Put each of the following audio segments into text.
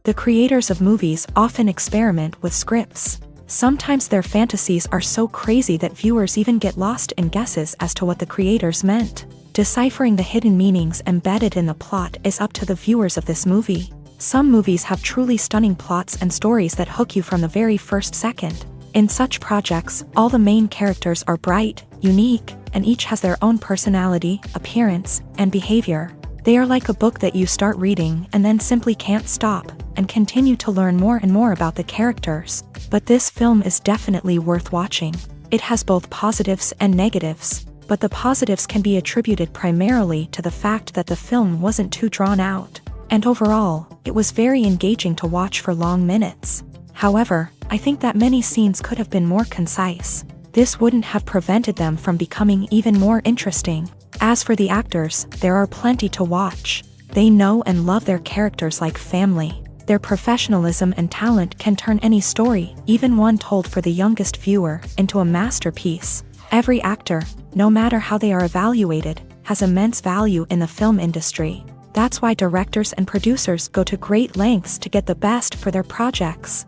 The creators of movies often experiment with scripts. Sometimes their fantasies are so crazy that viewers even get lost in guesses as to what the creators meant. Deciphering the hidden meanings embedded in the plot is up to the viewers of this movie. Some movies have truly stunning plots and stories that hook you from the very first second. In such projects, all the main characters are bright, unique, and each has their own personality, appearance, and behavior. They are like a book that you start reading and then simply can't stop, and continue to learn more and more about the characters. But this film is definitely worth watching. It has both positives and negatives, but the positives can be attributed primarily to the fact that the film wasn't too drawn out, and overall, it was very engaging to watch for long minutes. However, I think that many scenes could have been more concise. This wouldn't have prevented them from becoming even more interesting. As for the actors, there are plenty to watch. They know and love their characters like family. Their professionalism and talent can turn any story, even one told for the youngest viewer, into a masterpiece. Every actor, no matter how they are evaluated, has immense value in the film industry. That's why directors and producers go to great lengths to get the best for their projects.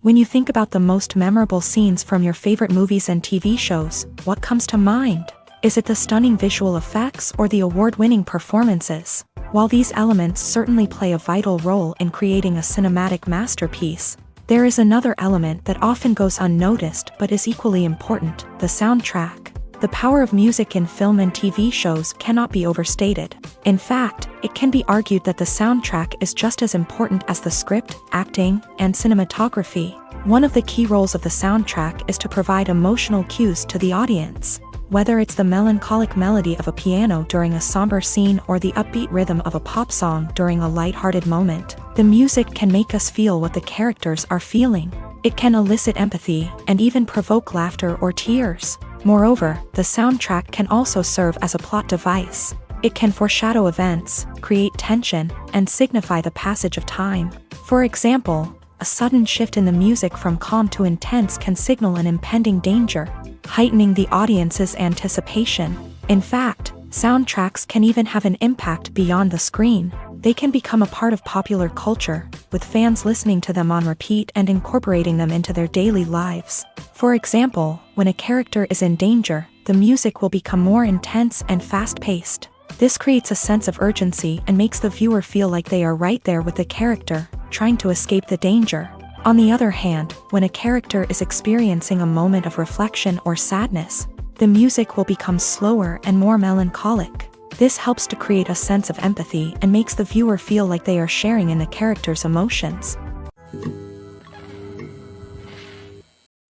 When you think about the most memorable scenes from your favorite movies and TV shows, what comes to mind? Is it the stunning visual effects or the award-winning performances? While these elements certainly play a vital role in creating a cinematic masterpiece, there is another element that often goes unnoticed but is equally important: the soundtrack. The power of music in film and TV shows cannot be overstated. In fact, it can be argued that the soundtrack is just as important as the script, acting, and cinematography. One of the key roles of the soundtrack is to provide emotional cues to the audience. Whether it's the melancholic melody of a piano during a somber scene or the upbeat rhythm of a pop song during a lighthearted moment, the music can make us feel what the characters are feeling. It can elicit empathy and even provoke laughter or tears. Moreover, the soundtrack can also serve as a plot device. It can foreshadow events, create tension, and signify the passage of time. For example, a sudden shift in the music from calm to intense can signal an impending danger, heightening the audience's anticipation. In fact, soundtracks can even have an impact beyond the screen. They can become a part of popular culture, with fans listening to them on repeat and incorporating them into their daily lives. For example, when a character is in danger, the music will become more intense and fast-paced. This creates a sense of urgency and makes the viewer feel like they are right there with the character, trying to escape the danger. On the other hand, when a character is experiencing a moment of reflection or sadness, the music will become slower and more melancholic. This helps to create a sense of empathy and makes the viewer feel like they are sharing in the character's emotions.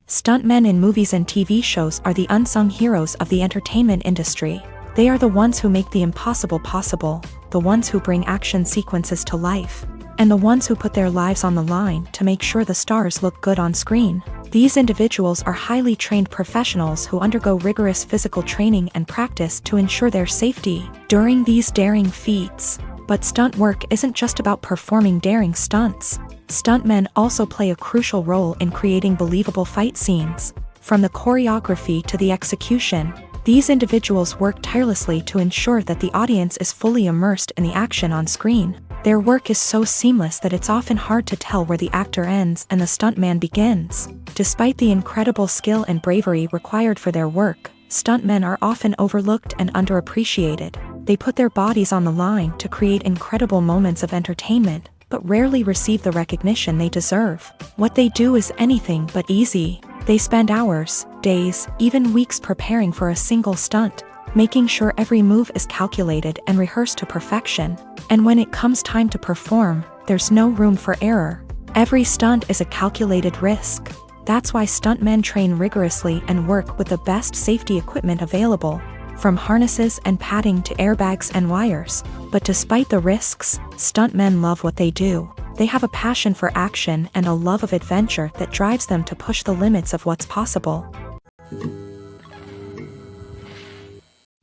Stuntmen in movies and TV shows are the unsung heroes of the entertainment industry. They are the ones who make the impossible possible, the ones who bring action sequences to life, and the ones who put their lives on the line to make sure the stars look good on screen. These individuals are highly trained professionals who undergo rigorous physical training and practice to ensure their safety during these daring feats. But stunt work isn't just about performing daring stunts. Stuntmen also play a crucial role in creating believable fight scenes. From the choreography to the execution, these individuals work tirelessly to ensure that the audience is fully immersed in the action on screen. Their work is so seamless that it's often hard to tell where the actor ends and the stuntman begins. Despite the incredible skill and bravery required for their work, stuntmen are often overlooked and underappreciated. They put their bodies on the line to create incredible moments of entertainment, but rarely receive the recognition they deserve. What they do is anything but easy. They spend hours, days, even weeks preparing for a single stunt, making sure every move is calculated and rehearsed to perfection. And when it comes time to perform, there's no room for error. Every stunt is a calculated risk. That's why stuntmen train rigorously and work with the best safety equipment available, from harnesses and padding to airbags and wires. But despite the risks, stuntmen love what they do. They have a passion for action and a love of adventure that drives them to push the limits of what's possible.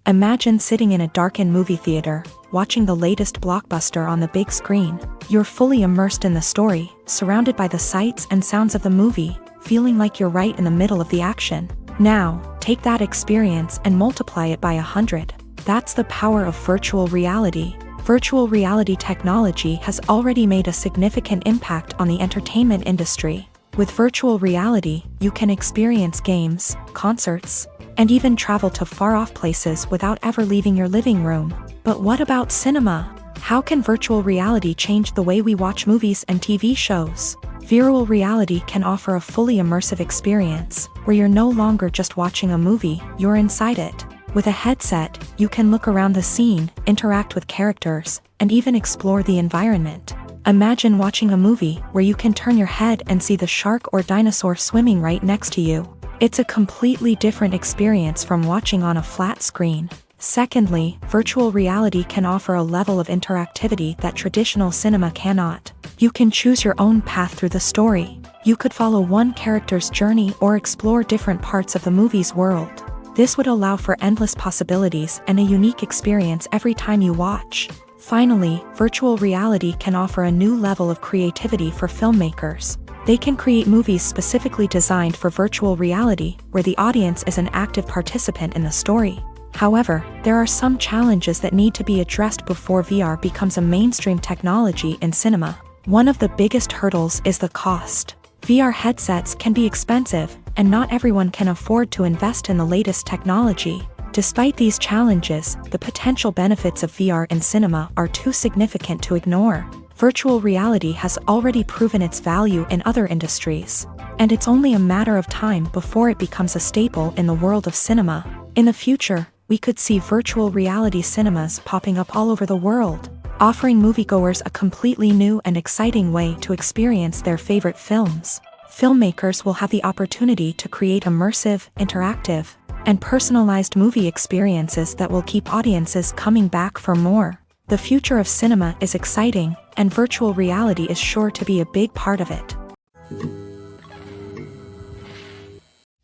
Imagine sitting in a darkened movie theater, watching the latest blockbuster on the big screen. You're fully immersed in the story, surrounded by the sights and sounds of the movie, feeling like you're right in the middle of the action. Now, take that experience and multiply it by 100. That's the power of virtual reality. Virtual reality technology has already made a significant impact on the entertainment industry. With virtual reality, you can experience games, concerts, and even travel to far-off places without ever leaving your living room. But what about cinema? How can virtual reality change the way we watch movies and TV shows? Virtual reality can offer a fully immersive experience, where you're no longer just watching a movie, you're inside it. With a headset, you can look around the scene, interact with characters, and even explore the environment. Imagine watching a movie where you can turn your head and see the shark or dinosaur swimming right next to you. It's a completely different experience from watching on a flat screen. Secondly, virtual reality can offer a level of interactivity that traditional cinema cannot. You can choose your own path through the story. You could follow one character's journey or explore different parts of the movie's world. This would allow for endless possibilities and a unique experience every time you watch. Finally, virtual reality can offer a new level of creativity for filmmakers. They can create movies specifically designed for virtual reality, where the audience is an active participant in the story. However, there are some challenges that need to be addressed before VR becomes a mainstream technology in cinema. One of the biggest hurdles is the cost. VR headsets can be expensive, and not everyone can afford to invest in the latest technology. Despite these challenges, the potential benefits of VR in cinema are too significant to ignore. Virtual reality has already proven its value in other industries, and it's only a matter of time before it becomes a staple in the world of cinema. In the future, we could see virtual reality cinemas popping up all over the world, offering moviegoers a completely new and exciting way to experience their favorite films. Filmmakers will have the opportunity to create immersive, interactive, and personalized movie experiences that will keep audiences coming back for more. The future of cinema is exciting, and virtual reality is sure to be a big part of it.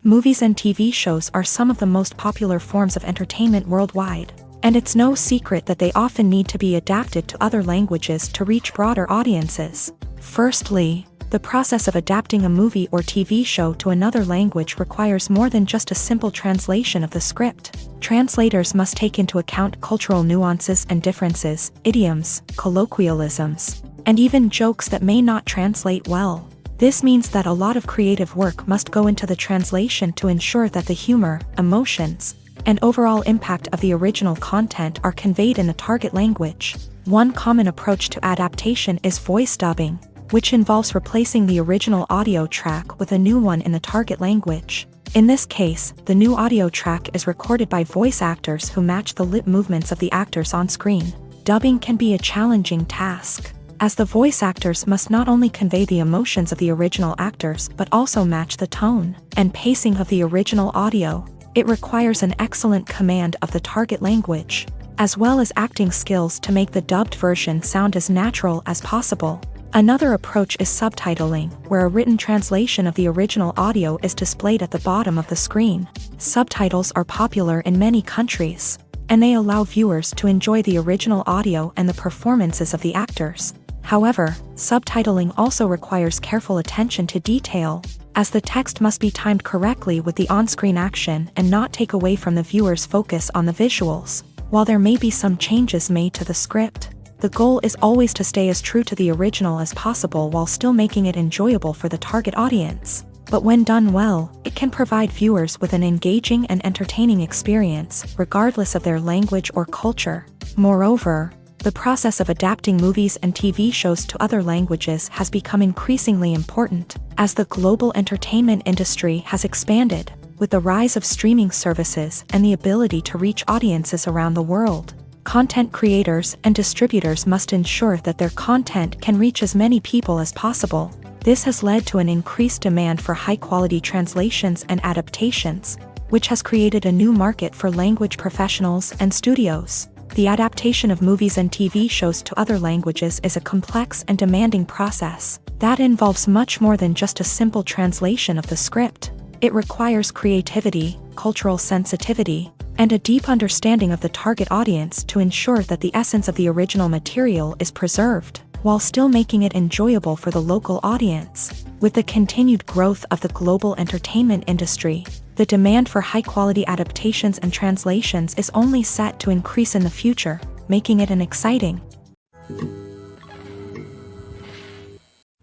Movies and TV shows are some of the most popular forms of entertainment worldwide, and it's no secret that they often need to be adapted to other languages to reach broader audiences. Firstly, the process of adapting a movie or TV show to another language requires more than just a simple translation of the script. Translators must take into account cultural nuances and differences, idioms, colloquialisms, and even jokes that may not translate well. This means that a lot of creative work must go into the translation to ensure that the humor, emotions, and overall impact of the original content are conveyed in the target language. One common approach to adaptation is voice dubbing, which involves replacing the original audio track with a new one in the target language. In this case, the new audio track is recorded by voice actors who match the lip movements of the actors on screen. Dubbing can be a challenging task, as the voice actors must not only convey the emotions of the original actors but also match the tone and pacing of the original audio. It requires an excellent command of the target language, as well as acting skills to make the dubbed version sound as natural as possible. Another approach is subtitling, where a written translation of the original audio is displayed at the bottom of the screen. Subtitles are popular in many countries, and they allow viewers to enjoy the original audio and the performances of the actors. However, subtitling also requires careful attention to detail, as the text must be timed correctly with the on-screen action and not take away from the viewer's focus on the visuals. While there may be some changes made to the script, the goal is always to stay as true to the original as possible while still making it enjoyable for the target audience. But when done well, it can provide viewers with an engaging and entertaining experience, regardless of their language or culture. Moreover, the process of adapting movies and TV shows to other languages has become increasingly important, as the global entertainment industry has expanded, with the rise of streaming services and the ability to reach audiences around the world. Content creators and distributors must ensure that their content can reach as many people as possible. This has led to an increased demand for high-quality translations and adaptations, which has created a new market for language professionals and studios. The adaptation of movies and TV shows to other languages is a complex and demanding process that involves much more than just a simple translation of the script. It requires creativity, cultural sensitivity, and a deep understanding of the target audience to ensure that the essence of the original material is preserved, while still making it enjoyable for the local audience. With the continued growth of the global entertainment industry, the demand for high-quality adaptations and translations is only set to increase in the future, making it an exciting.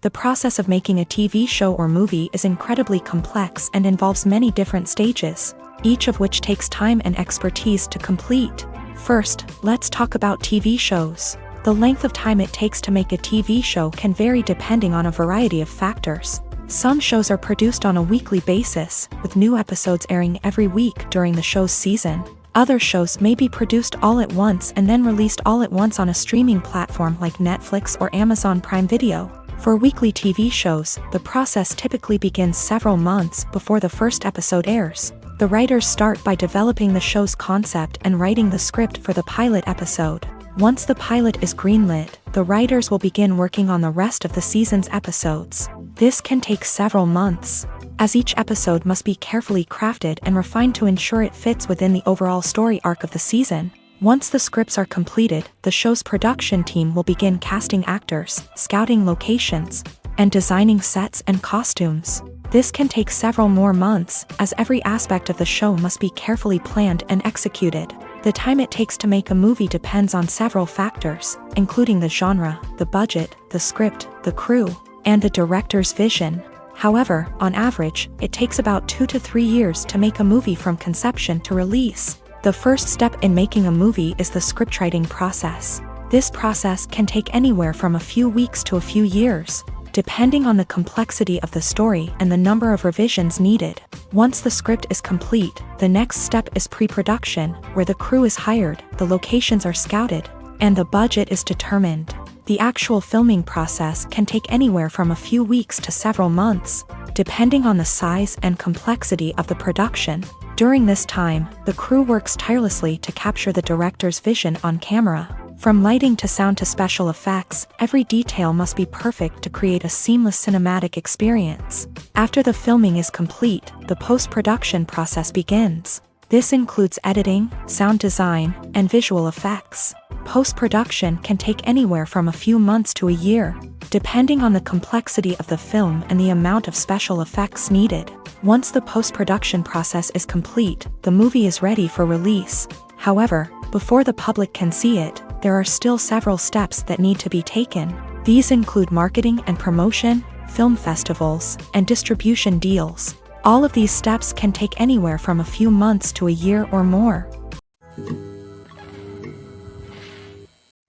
The process of making a TV show or movie is incredibly complex and involves many different stages, each of which takes time and expertise to complete. First, let's talk about TV shows. The length of time it takes to make a TV show can vary depending on a variety of factors. Some shows are produced on a weekly basis, with new episodes airing every week during the show's season. Other shows may be produced all at once and then released all at once on a streaming platform like Netflix or Amazon Prime Video. For weekly TV shows, the process typically begins several months before the first episode airs. The writers start by developing the show's concept and writing the script for the pilot episode. Once the pilot is greenlit, the writers will begin working on the rest of the season's episodes. This can take several months, as each episode must be carefully crafted and refined to ensure it fits within the overall story arc of the season. Once the scripts are completed, the show's production team will begin casting actors, scouting locations, and designing sets and costumes. This can take several more months, as every aspect of the show must be carefully planned and executed. The time it takes to make a movie depends on several factors, including the genre, the budget, the script, the crew, and the director's vision. However, on average, it takes about 2 to 3 years to make a movie from conception to release. The first step in making a movie is the scriptwriting process. This process can take anywhere from a few weeks to a few years, depending on the complexity of the story and the number of revisions needed. Once the script is complete, the next step is pre-production, where the crew is hired, the locations are scouted, and the budget is determined. The actual filming process can take anywhere from a few weeks to several months, depending on the size and complexity of the production. During this time, the crew works tirelessly to capture the director's vision on camera. From lighting to sound to special effects, every detail must be perfect to create a seamless cinematic experience. After the filming is complete, the post-production process begins. This includes editing, sound design, and visual effects. Post-production can take anywhere from a few months to a year, depending on the complexity of the film and the amount of special effects needed. Once the post-production process is complete, the movie is ready for release. However, before the public can see it, there are still several steps that need to be taken. These include marketing and promotion, film festivals, and distribution deals. All of these steps can take anywhere from a few months to a year or more.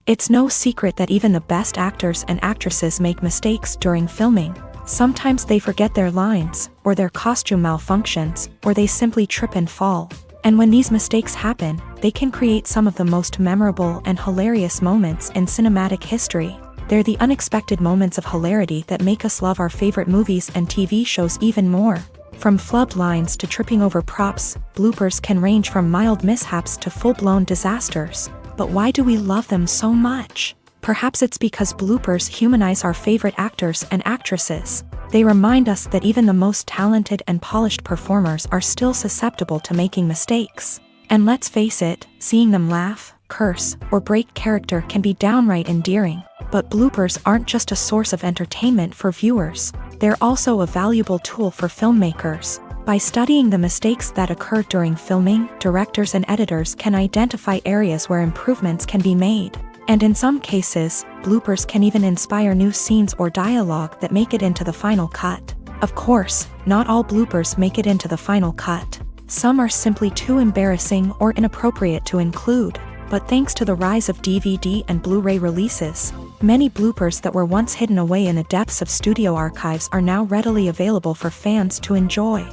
It's no secret that even the best actors and actresses make mistakes during filming. Sometimes they forget their lines, or their costume malfunctions, or they simply trip and fall. And when these mistakes happen, they can create some of the most memorable and hilarious moments in cinematic history. They're the unexpected moments of hilarity that make us love our favorite movies and TV shows even more. From flubbed lines to tripping over props, bloopers can range from mild mishaps to full-blown disasters. But why do we love them so much? Perhaps it's because bloopers humanize our favorite actors and actresses. They remind us that even the most talented and polished performers are still susceptible to making mistakes. And let's face it, seeing them laugh, curse, or break character can be downright endearing. But bloopers aren't just a source of entertainment for viewers. They're also a valuable tool for filmmakers. By studying the mistakes that occur during filming, directors and editors can identify areas where improvements can be made. And in some cases, bloopers can even inspire new scenes or dialogue that make it into the final cut. Of course, not all bloopers make it into the final cut. Some are simply too embarrassing or inappropriate to include. But thanks to the rise of DVD and Blu-ray releases, many bloopers that were once hidden away in the depths of studio archives are now readily available for fans to enjoy.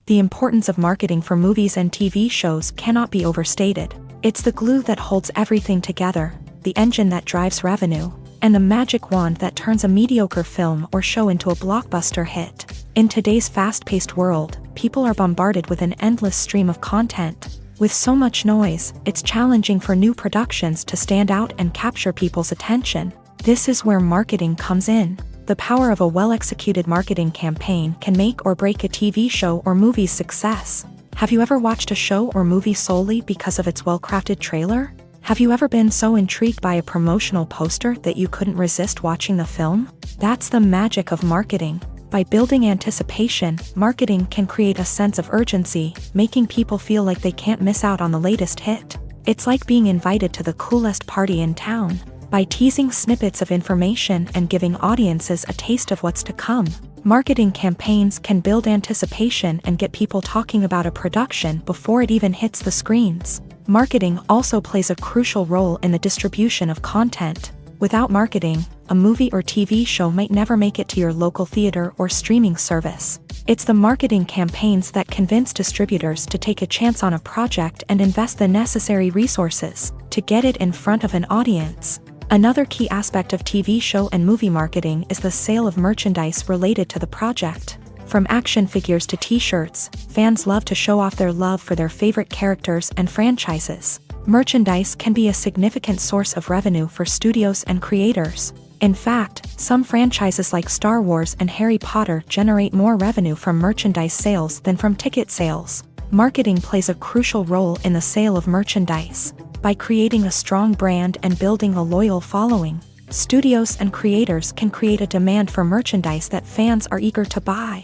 The importance of marketing for movies and TV shows cannot be overstated. It's the glue that holds everything together, the engine that drives revenue, and the magic wand that turns a mediocre film or show into a blockbuster hit. In today's fast-paced world, people are bombarded with an endless stream of content. With so much noise, it's challenging for new productions to stand out and capture people's attention. This is where marketing comes in. The power of a well-executed marketing campaign can make or break a TV show or movie's success. Have you ever watched a show or movie solely because of its well-crafted trailer? Have you ever been so intrigued by a promotional poster that you couldn't resist watching the film? That's the magic of marketing. By building anticipation, marketing can create a sense of urgency, making people feel like they can't miss out on the latest hit. It's like being invited to the coolest party in town. By teasing snippets of information and giving audiences a taste of what's to come, marketing campaigns can build anticipation and get people talking about a production before it even hits the screens. Marketing also plays a crucial role in the distribution of content. Without marketing, a movie or TV show might never make it to your local theater or streaming service. It's the marketing campaigns that convince distributors to take a chance on a project and invest the necessary resources to get it in front of an audience. Another key aspect of TV show and movie marketing is the sale of merchandise related to the project. From action figures to t-shirts, fans love to show off their love for their favorite characters and franchises. Merchandise can be a significant source of revenue for studios and creators. In fact, some franchises like Star Wars and Harry Potter generate more revenue from merchandise sales than from ticket sales. Marketing plays a crucial role in the sale of merchandise. By creating a strong brand and building a loyal following, studios and creators can create a demand for merchandise that fans are eager to buy.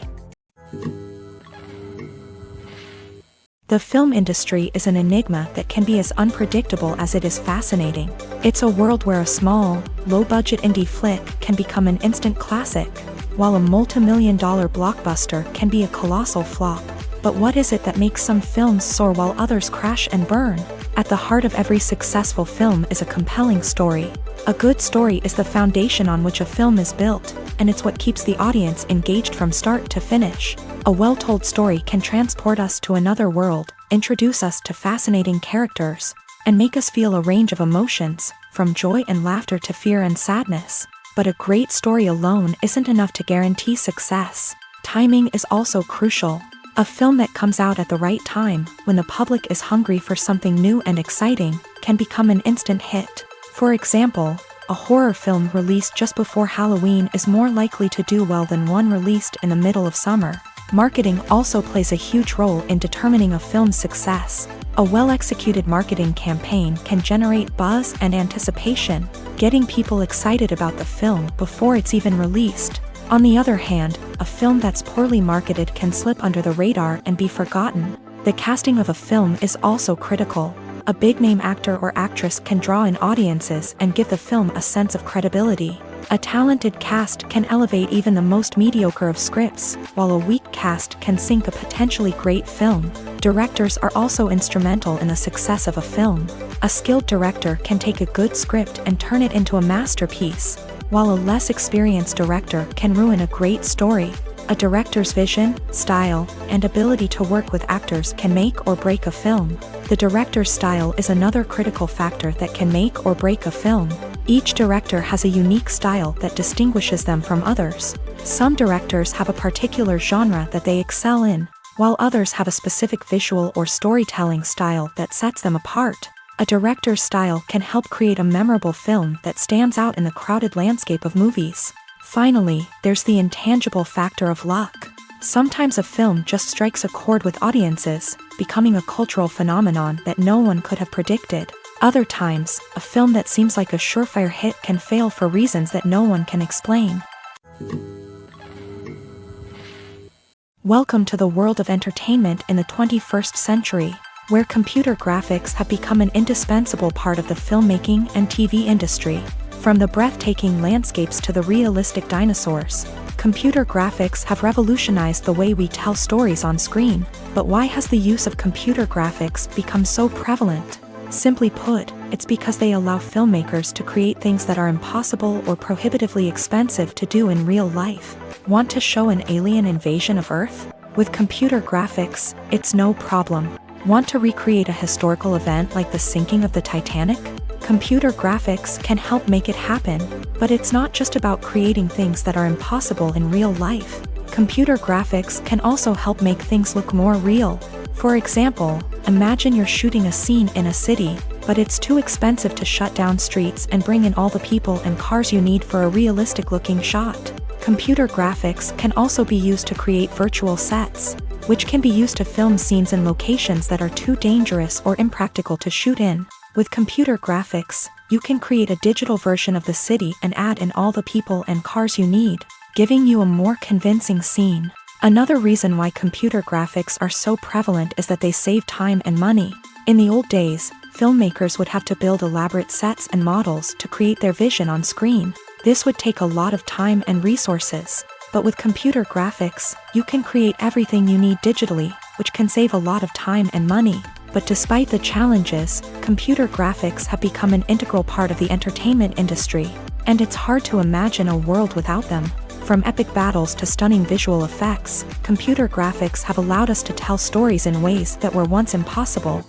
The film industry is an enigma that can be as unpredictable as it is fascinating. It's a world where a small, low-budget indie flick can become an instant classic, while a multi-million-dollar blockbuster can be a colossal flop. But what is it that makes some films soar while others crash and burn? At the heart of every successful film is a compelling story. A good story is the foundation on which a film is built, and it's what keeps the audience engaged from start to finish. A well-told story can transport us to another world, introduce us to fascinating characters, and make us feel a range of emotions, from joy and laughter to fear and sadness. But a great story alone isn't enough to guarantee success. Timing is also crucial. A film that comes out at the right time, when the public is hungry for something new and exciting, can become an instant hit. For example, a horror film released just before Halloween is more likely to do well than one released in the middle of summer. Marketing also plays a huge role in determining a film's success. A well-executed marketing campaign can generate buzz and anticipation, getting people excited about the film before it's even released. On the other hand, a film that's poorly marketed can slip under the radar and be forgotten. The casting of a film is also critical. A big-name actor or actress can draw in audiences and give the film a sense of credibility. A talented cast can elevate even the most mediocre of scripts, while a weak cast can sink a potentially great film. Directors are also instrumental in the success of a film. A skilled director can take a good script and turn it into a masterpiece, while a less experienced director can ruin a great story. A director's vision, style, and ability to work with actors can make or break a film. The director's style is another critical factor that can make or break a film. Each director has a unique style that distinguishes them from others. Some directors have a particular genre that they excel in, while others have a specific visual or storytelling style that sets them apart. A director's style can help create a memorable film that stands out in the crowded landscape of movies. Finally, there's the intangible factor of luck. Sometimes a film just strikes a chord with audiences, becoming a cultural phenomenon that no one could have predicted. Other times, a film that seems like a surefire hit can fail for reasons that no one can explain. Welcome to the world of entertainment in the 21st century, where computer graphics have become an indispensable part of the filmmaking and TV industry. From the breathtaking landscapes to the realistic dinosaurs, computer graphics have revolutionized the way we tell stories on screen. But why has the use of computer graphics become so prevalent? Simply put, it's because they allow filmmakers to create things that are impossible or prohibitively expensive to do in real life. Want to show an alien invasion of Earth? With computer graphics, it's no problem. Want to recreate a historical event like the sinking of the Titanic? Computer graphics can help make it happen, but it's not just about creating things that are impossible in real life. Computer graphics can also help make things look more real. For example, imagine you're shooting a scene in a city, but it's too expensive to shut down streets and bring in all the people and cars you need for a realistic-looking shot. Computer graphics can also be used to create virtual sets, which can be used to film scenes in locations that are too dangerous or impractical to shoot in. With computer graphics, you can create a digital version of the city and add in all the people and cars you need. giving you a more convincing scene. Another reason why computer graphics are so prevalent is that they save time and money. In the old days, filmmakers would have to build elaborate sets and models to create their vision on screen. This would take a lot of time and resources. But with computer graphics, you can create everything you need digitally, which can save a lot of time and money. But despite the challenges, computer graphics have become an integral part of the entertainment industry, and it's hard to imagine a world without them. From epic battles to stunning visual effects, computer graphics have allowed us to tell stories in ways that were once impossible.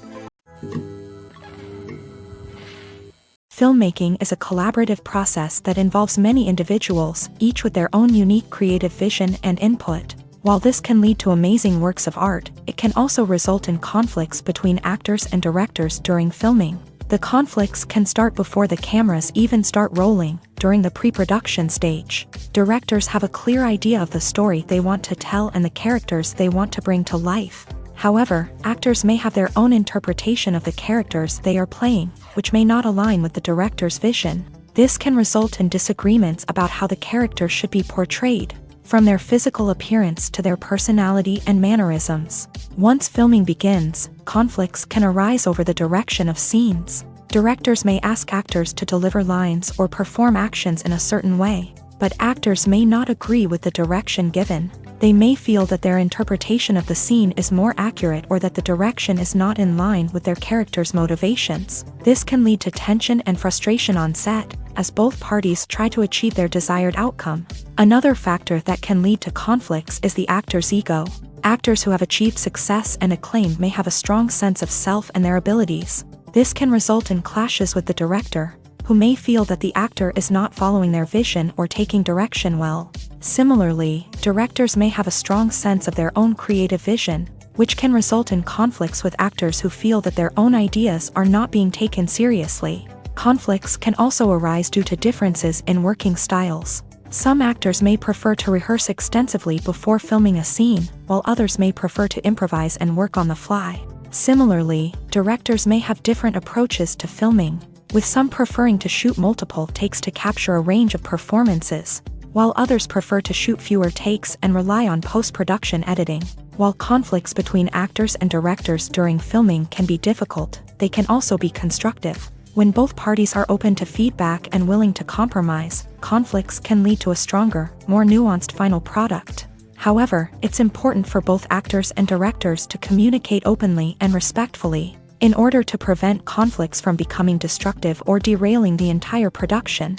Filmmaking is a collaborative process that involves many individuals, each with their own unique creative vision and input. While this can lead to amazing works of art, it can also result in conflicts between actors and directors during filming. The conflicts can start before the cameras even start rolling, during the pre-production stage. Directors have a clear idea of the story they want to tell and the characters they want to bring to life. However, actors may have their own interpretation of the characters they are playing, which may not align with the director's vision. This can result in disagreements about how the character should be portrayed, from their physical appearance to their personality and mannerisms. Once filming begins, conflicts can arise over the direction of scenes. Directors may ask actors to deliver lines or perform actions in a certain way, but actors may not agree with the direction given. They may feel that their interpretation of the scene is more accurate or that the direction is not in line with their character's motivations. This can lead to tension and frustration on set, as both parties try to achieve their desired outcome. Another factor that can lead to conflicts is the actor's ego. Actors who have achieved success and acclaim may have a strong sense of self and their abilities. This can result in clashes with the director, who may feel that the actor is not following their vision or taking direction well. Similarly, directors may have a strong sense of their own creative vision, which can result in conflicts with actors who feel that their own ideas are not being taken seriously. Conflicts can also arise due to differences in working styles. Some actors may prefer to rehearse extensively before filming a scene, while others may prefer to improvise and work on the fly. Similarly, directors may have different approaches to filming, with some preferring to shoot multiple takes to capture a range of performances, while others prefer to shoot fewer takes and rely on post-production editing. While conflicts between actors and directors during filming can be difficult, they can also be constructive. When both parties are open to feedback and willing to compromise, conflicts can lead to a stronger, more nuanced final product. However, it's important for both actors and directors to communicate openly and respectfully, in order to prevent conflicts from becoming destructive or derailing the entire production.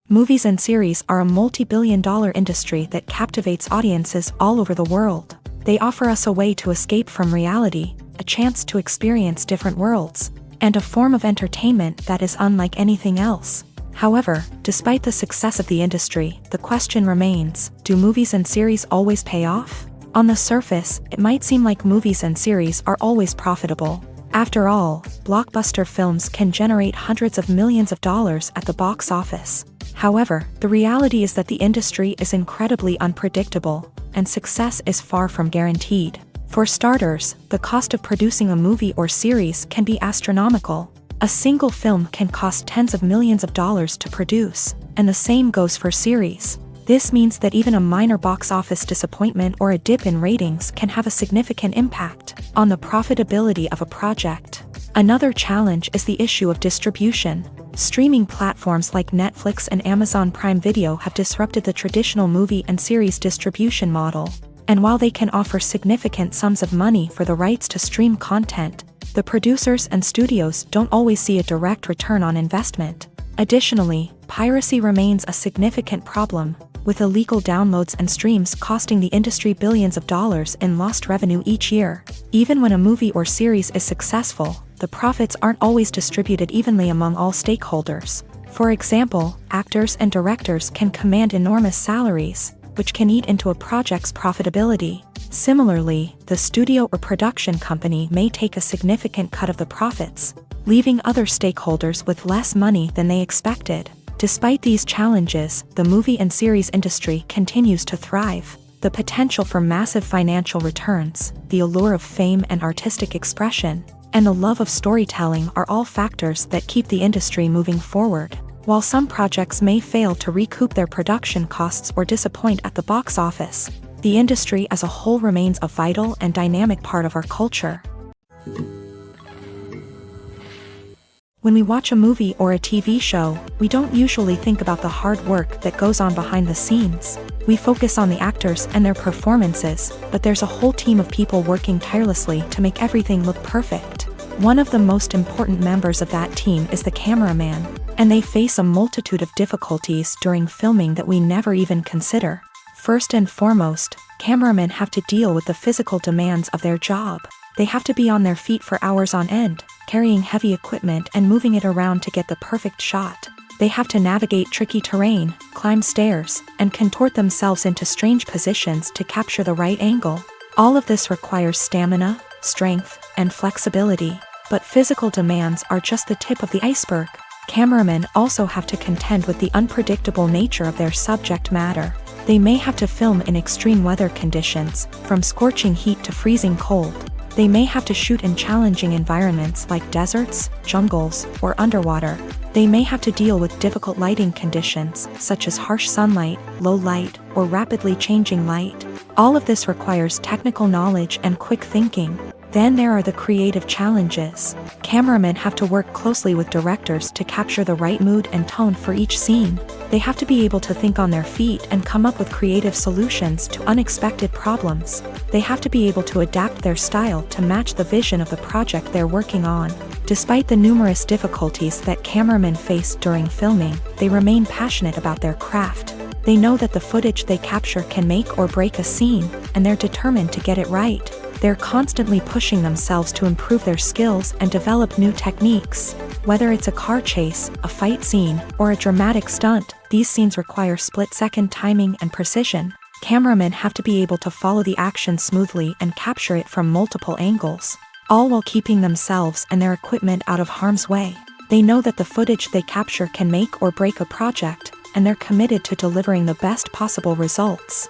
Movies and series are a multi-billion-dollar industry that captivates audiences all over the world. They offer us a way to escape from reality, a chance to experience different worlds, and a form of entertainment that is unlike anything else. However, despite the success of the industry, the question remains, do movies and series always pay off? On the surface, it might seem like movies and series are always profitable. After all, blockbuster films can generate hundreds of millions of dollars at the box office. However, the reality is that the industry is incredibly unpredictable, and success is far from guaranteed. For starters, the cost of producing a movie or series can be astronomical. A single film can cost tens of millions of dollars to produce, and the same goes for series. This means that even a minor box office disappointment or a dip in ratings can have a significant impact on the profitability of a project. Another challenge is the issue of distribution. Streaming platforms like Netflix and Amazon Prime Video have disrupted the traditional movie and series distribution model. And while they can offer significant sums of money for the rights to stream content, the producers and studios don't always see a direct return on investment. Additionally, piracy remains a significant problem, with illegal downloads and streams costing the industry billions of dollars in lost revenue each year. Even when a movie or series is successful, the profits aren't always distributed evenly among all stakeholders. For example, actors and directors can command enormous salaries, which can eat into a project's profitability. Similarly, the studio or production company may take a significant cut of the profits, leaving other stakeholders with less money than they expected. Despite these challenges, the movie and series industry continues to thrive. The potential for massive financial returns, the allure of fame and artistic expression, and the love of storytelling are all factors that keep the industry moving forward. While some projects may fail to recoup their production costs or disappoint at the box office, the industry as a whole remains a vital and dynamic part of our culture. When we watch a movie or a TV show, we don't usually think about the hard work that goes on behind the scenes. We focus on the actors and their performances, but there's a whole team of people working tirelessly to make everything look perfect. One of the most important members of that team is the cameraman, and they face a multitude of difficulties during filming that we never even consider. First and foremost, cameramen have to deal with the physical demands of their job. They have to be on their feet for hours on end, carrying heavy equipment and moving it around to get the perfect shot. They have to navigate tricky terrain, climb stairs, and contort themselves into strange positions to capture the right angle. All of this requires stamina, strength, and flexibility. But physical demands are just the tip of the iceberg. Cameramen also have to contend with the unpredictable nature of their subject matter. They may have to film in extreme weather conditions, from scorching heat to freezing cold. They may have to shoot in challenging environments like deserts, jungles, or underwater. They may have to deal with difficult lighting conditions, such as harsh sunlight, low light, or rapidly changing light. All of this requires technical knowledge and quick thinking. Then there are the creative challenges. Cameramen have to work closely with directors to capture the right mood and tone for each scene. They have to be able to think on their feet and come up with creative solutions to unexpected problems. They have to be able to adapt their style to match the vision of the project they're working on. Despite the numerous difficulties that cameramen face during filming, they remain passionate about their craft. They know that the footage they capture can make or break a scene, and they're determined to get it right. They're constantly pushing themselves to improve their skills and develop new techniques. Whether it's a car chase, a fight scene, or a dramatic stunt, these scenes require split-second timing and precision. Cameramen have to be able to follow the action smoothly and capture it from multiple angles, all while keeping themselves and their equipment out of harm's way. They know that the footage they capture can make or break a project, and they're committed to delivering the best possible results.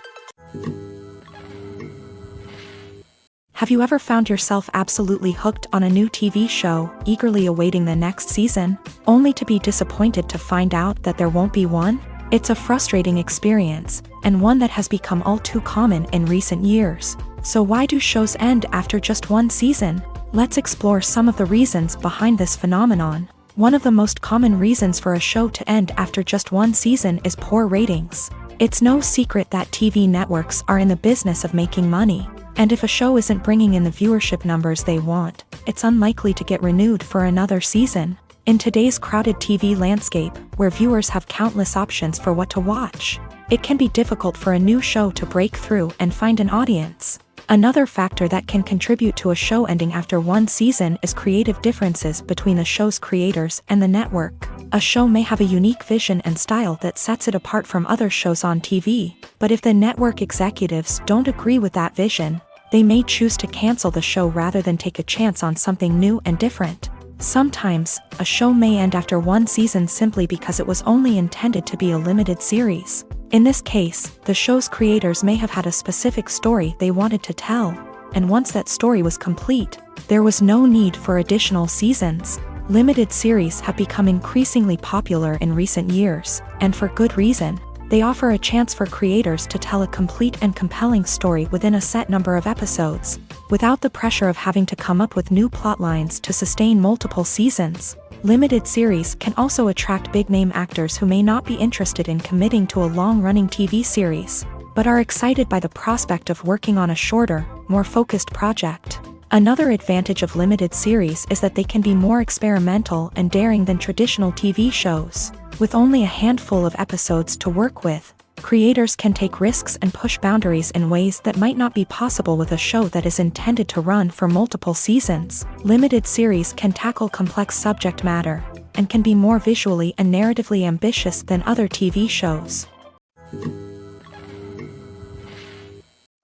Have you ever found yourself absolutely hooked on a new TV show, eagerly awaiting the next season, only to be disappointed to find out that there won't be one? It's a frustrating experience, and one that has become all too common in recent years. So why do shows end after just one season? Let's explore some of the reasons behind this phenomenon. One of the most common reasons for a show to end after just one season is poor ratings. It's no secret that TV networks are in the business of making money. And if a show isn't bringing in the viewership numbers they want, it's unlikely to get renewed for another season. In today's crowded TV landscape, where viewers have countless options for what to watch, it can be difficult for a new show to break through and find an audience. Another factor that can contribute to a show ending after one season is creative differences between the show's creators and the network. A show may have a unique vision and style that sets it apart from other shows on TV, but if the network executives don't agree with that vision, they may choose to cancel the show rather than take a chance on something new and different. Sometimes, a show may end after one season simply because it was only intended to be a limited series. In this case, the show's creators may have had a specific story they wanted to tell, and once that story was complete, there was no need for additional seasons. Limited series have become increasingly popular in recent years, and for good reason. They offer a chance for creators to tell a complete and compelling story within a set number of episodes, without the pressure of having to come up with new plotlines to sustain multiple seasons. Limited series can also attract big-name actors who may not be interested in committing to a long-running TV series, but are excited by the prospect of working on a shorter, more focused project. Another advantage of limited series is that they can be more experimental and daring than traditional TV shows. With only a handful of episodes to work with, creators can take risks and push boundaries in ways that might not be possible with a show that is intended to run for multiple seasons. Limited series can tackle complex subject matter, and can be more visually and narratively ambitious than other TV shows.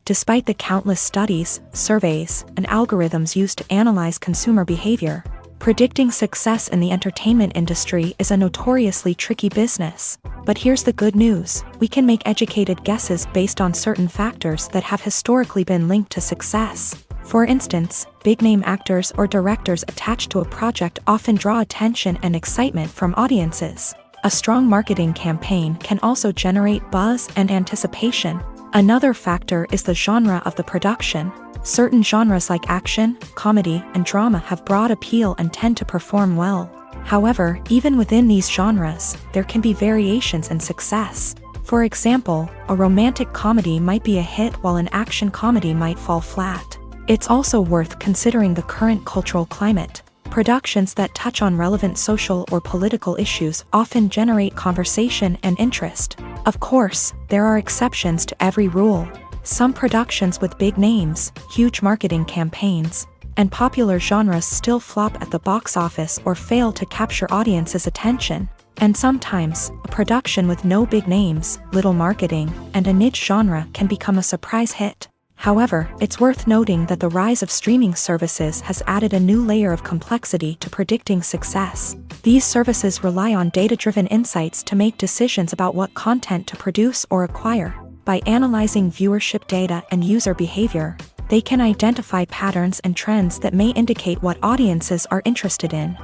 Despite the countless studies, surveys, and algorithms used to analyze consumer behavior, predicting success in the entertainment industry is a notoriously tricky business. But here's the good news: we can make educated guesses based on certain factors that have historically been linked to success. For instance, big-name actors or directors attached to a project often draw attention and excitement from audiences. A strong marketing campaign can also generate buzz and anticipation. Another factor is the genre of the production. Certain genres like action, comedy, and drama have broad appeal and tend to perform well. However, even within these genres, there can be variations in success. For example, a romantic comedy might be a hit while an action comedy might fall flat. It's also worth considering the current cultural climate. Productions that touch on relevant social or political issues often generate conversation and interest. Of course, there are exceptions to every rule. Some productions with big names, huge marketing campaigns, and popular genres still flop at the box office or fail to capture audiences' attention. And sometimes, a production with no big names, little marketing, and a niche genre can become a surprise hit. However, it's worth noting that the rise of streaming services has added a new layer of complexity to predicting success. These services rely on data-driven insights to make decisions about what content to produce or acquire. By analyzing viewership data and user behavior, they can identify patterns and trends that may indicate what audiences are interested in.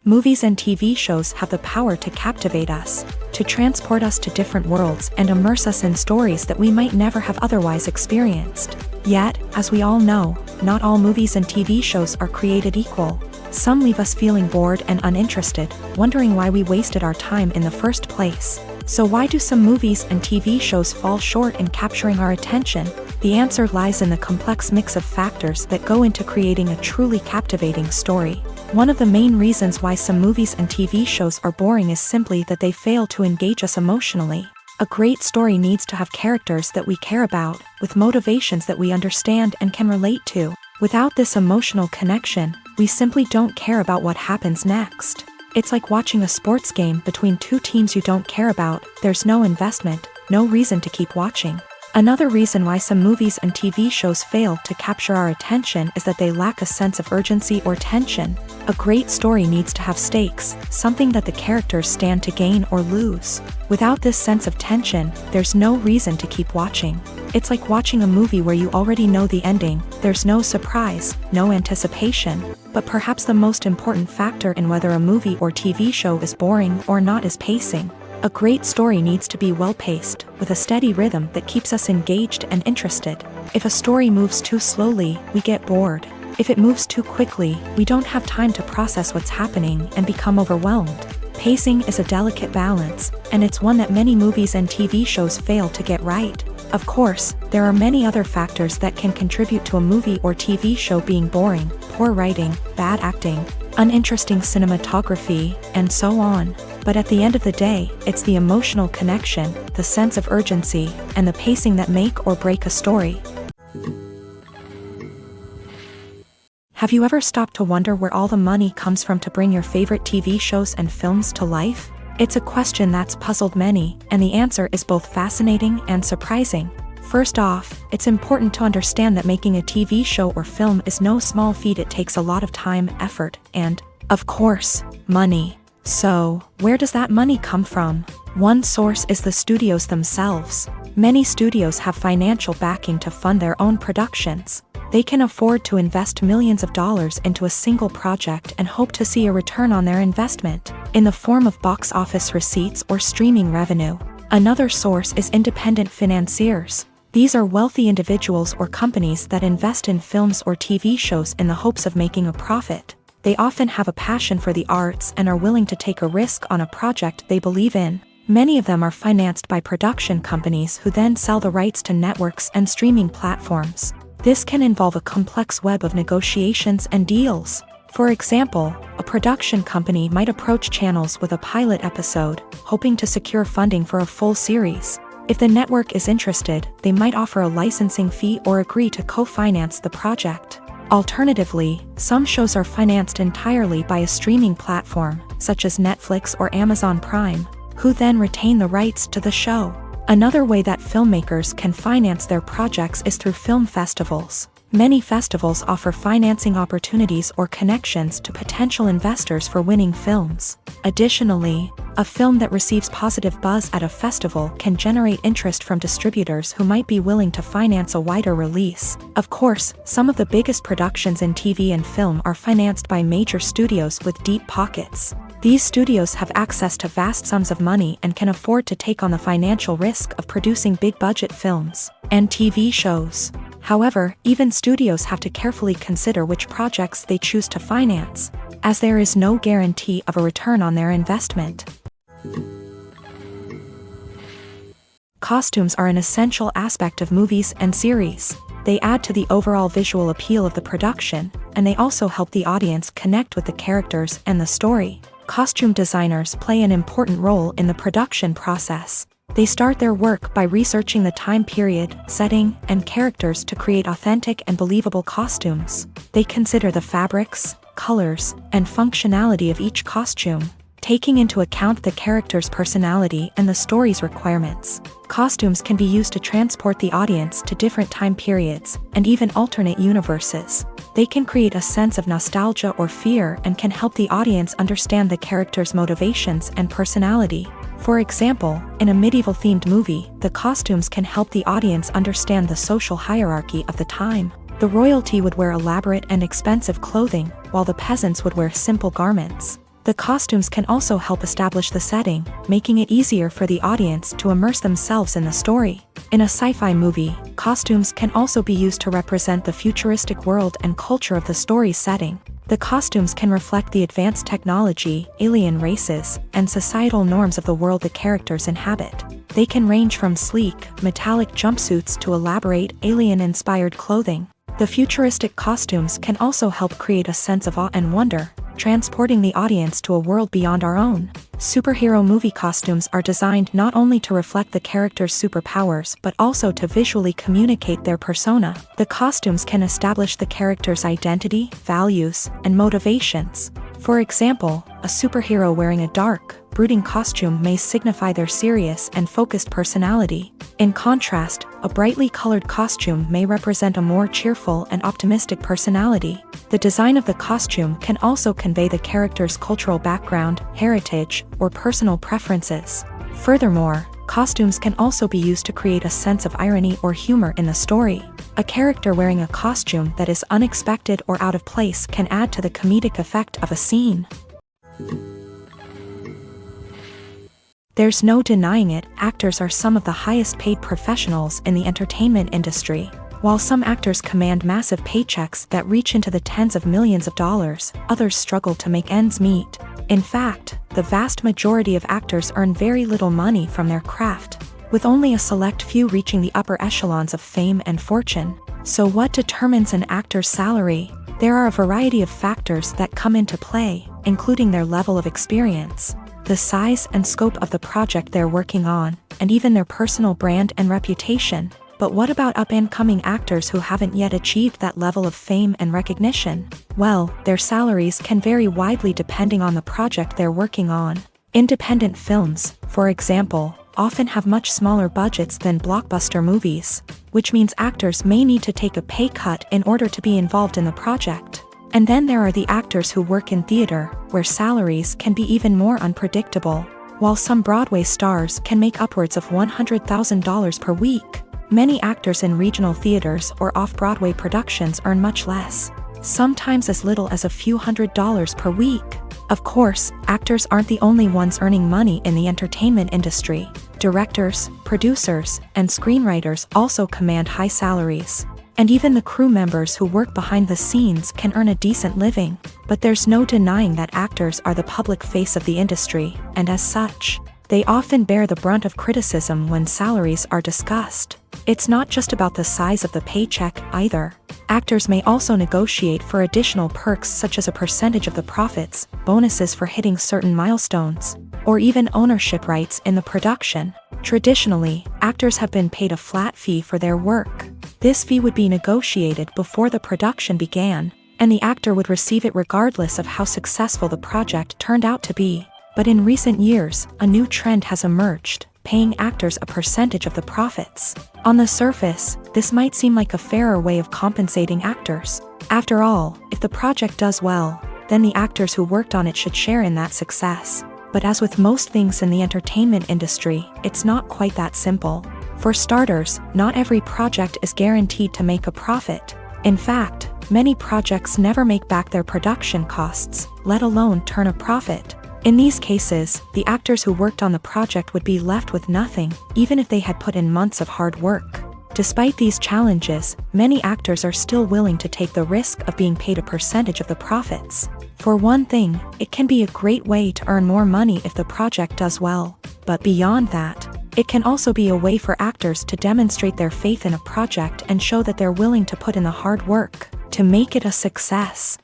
Movies and TV shows have the power to captivate us, to transport us to different worlds and immerse us in stories that we might never have otherwise experienced. Yet, as we all know, not all movies and TV shows are created equal. Some leave us feeling bored and uninterested, wondering why we wasted our time in the first place. So why do some movies and TV shows fall short in capturing our attention? The answer lies in the complex mix of factors that go into creating a truly captivating story. One of the main reasons why some movies and TV shows are boring is simply that they fail to engage us emotionally. A great story needs to have characters that we care about, with motivations that we understand and can relate to. Without this emotional connection, we simply don't care about what happens next. It's like watching a sports game between two teams you don't care about. There's no investment, no reason to keep watching. Another reason why some movies and TV shows fail to capture our attention is that they lack a sense of urgency or tension. A great story needs to have stakes, something that the characters stand to gain or lose. Without this sense of tension, there's no reason to keep watching. It's like watching a movie where you already know the ending. There's no surprise, no anticipation. But perhaps the most important factor in whether a movie or TV show is boring or not is pacing. A great story needs to be well-paced, with a steady rhythm that keeps us engaged and interested. If a story moves too slowly, we get bored. If it moves too quickly, we don't have time to process what's happening and become overwhelmed. Pacing is a delicate balance, and it's one that many movies and TV shows fail to get right. Of course, there are many other factors that can contribute to a movie or TV show being boring: poor writing, bad acting, uninteresting cinematography, and so on. But at the end of the day, it's the emotional connection, the sense of urgency, and the pacing that make or break a story. Have you ever stopped to wonder where all the money comes from to bring your favorite TV shows and films to life? It's a question that's puzzled many, and the answer is both fascinating and surprising. First off, it's important to understand that making a TV show or film is no small feat. It takes a lot of time, effort, and, of course, money. So, where does that money come from? One source is the studios themselves. Many studios have financial backing to fund their own productions. They can afford to invest millions of dollars into a single project and hope to see a return on their investment, in the form of box office receipts or streaming revenue. Another source is independent financiers. These are wealthy individuals or companies that invest in films or TV shows in the hopes of making a profit. They often have a passion for the arts and are willing to take a risk on a project they believe in. Many of them are financed by production companies who then sell the rights to networks and streaming platforms. This can involve a complex web of negotiations and deals. For example, a production company might approach channels with a pilot episode, hoping to secure funding for a full series. If the network is interested, they might offer a licensing fee or agree to co-finance the project. Alternatively, some shows are financed entirely by a streaming platform, such as Netflix or Amazon Prime, who then retain the rights to the show. Another way that filmmakers can finance their projects is through film festivals. Many festivals offer financing opportunities or connections to potential investors for winning films. Additionally, a film that receives positive buzz at a festival can generate interest from distributors who might be willing to finance a wider release. Of course, some of the biggest productions in TV and film are financed by major studios with deep pockets. These studios have access to vast sums of money and can afford to take on the financial risk of producing big-budget films and TV shows. However, even studios have to carefully consider which projects they choose to finance, as there is no guarantee of a return on their investment. Costumes are an essential aspect of movies and series. They add to the overall visual appeal of the production, and they also help the audience connect with the characters and the story. Costume designers play an important role in the production process. They start their work by researching the time period, setting, and characters to create authentic and believable costumes. They consider the fabrics, colors, and functionality of each costume, taking into account the character's personality and the story's requirements. Costumes can be used to transport the audience to different time periods and even alternate universes. They can create a sense of nostalgia or fear and can help the audience understand the character's motivations and personality. For example, in a medieval-themed movie, the costumes can help the audience understand the social hierarchy of the time. The royalty would wear elaborate and expensive clothing, while the peasants would wear simple garments. The costumes can also help establish the setting, making it easier for the audience to immerse themselves in the story. In a sci-fi movie, costumes can also be used to represent the futuristic world and culture of the story's setting. The costumes can reflect the advanced technology, alien races, and societal norms of the world the characters inhabit. They can range from sleek, metallic jumpsuits to elaborate, alien-inspired clothing. The futuristic costumes can also help create a sense of awe and wonder, transporting the audience to a world beyond our own. Superhero movie costumes are designed not only to reflect the character's superpowers but also to visually communicate their persona. The costumes can establish the character's identity, values, and motivations. For example, a superhero wearing a dark, brooding costume may signify their serious and focused personality. In contrast, a brightly colored costume may represent a more cheerful and optimistic personality. The design of the costume can also convey the character's cultural background, heritage, or personal preferences. Furthermore, costumes can also be used to create a sense of irony or humor in the story. A character wearing a costume that is unexpected or out of place can add to the comedic effect of a scene. There's no denying it, actors are some of the highest paid professionals in the entertainment industry. While some actors command massive paychecks that reach into the tens of millions of dollars, others struggle to make ends meet. In fact, the vast majority of actors earn very little money from their craft, with only a select few reaching the upper echelons of fame and fortune. So what determines an actor's salary? There are a variety of factors that come into play, including their level of experience, the size and scope of the project they're working on, and even their personal brand and reputation. But what about up-and-coming actors who haven't yet achieved that level of fame and recognition? Well, their salaries can vary widely depending on the project they're working on. Independent films, for example, often have much smaller budgets than blockbuster movies, which means actors may need to take a pay cut in order to be involved in the project. And then there are the actors who work in theater, where salaries can be even more unpredictable. While some Broadway stars can make upwards of $100,000 per week, many actors in regional theaters or off-Broadway productions earn much less, sometimes as little as a few $100s per week. Of course, actors aren't the only ones earning money in the entertainment industry. Directors, producers, and screenwriters also command high salaries. And even the crew members who work behind the scenes can earn a decent living. But there's no denying that actors are the public face of the industry, and as such, they often bear the brunt of criticism when salaries are discussed. It's not just about the size of the paycheck, either. Actors may also negotiate for additional perks such as a percentage of the profits, bonuses for hitting certain milestones, or even ownership rights in the production. Traditionally, actors have been paid a flat fee for their work. This fee would be negotiated before the production began, and the actor would receive it regardless of how successful the project turned out to be. But in recent years, a new trend has emerged. paying actors a percentage of the profits. On the surface, this might seem like a fairer way of compensating actors. After all, if the project does well, then the actors who worked on it should share in that success. But as with most things in the entertainment industry, it's not quite that simple. For starters, not every project is guaranteed to make a profit. In fact, many projects never make back their production costs, let alone turn a profit. In these cases, the actors who worked on the project would be left with nothing, even if they had put in months of hard work. Despite these challenges, many actors are still willing to take the risk of being paid a percentage of the profits. For one thing, it can be a great way to earn more money if the project does well. But beyond that, it can also be a way for actors to demonstrate their faith in a project and show that they're willing to put in the hard work to make it a success.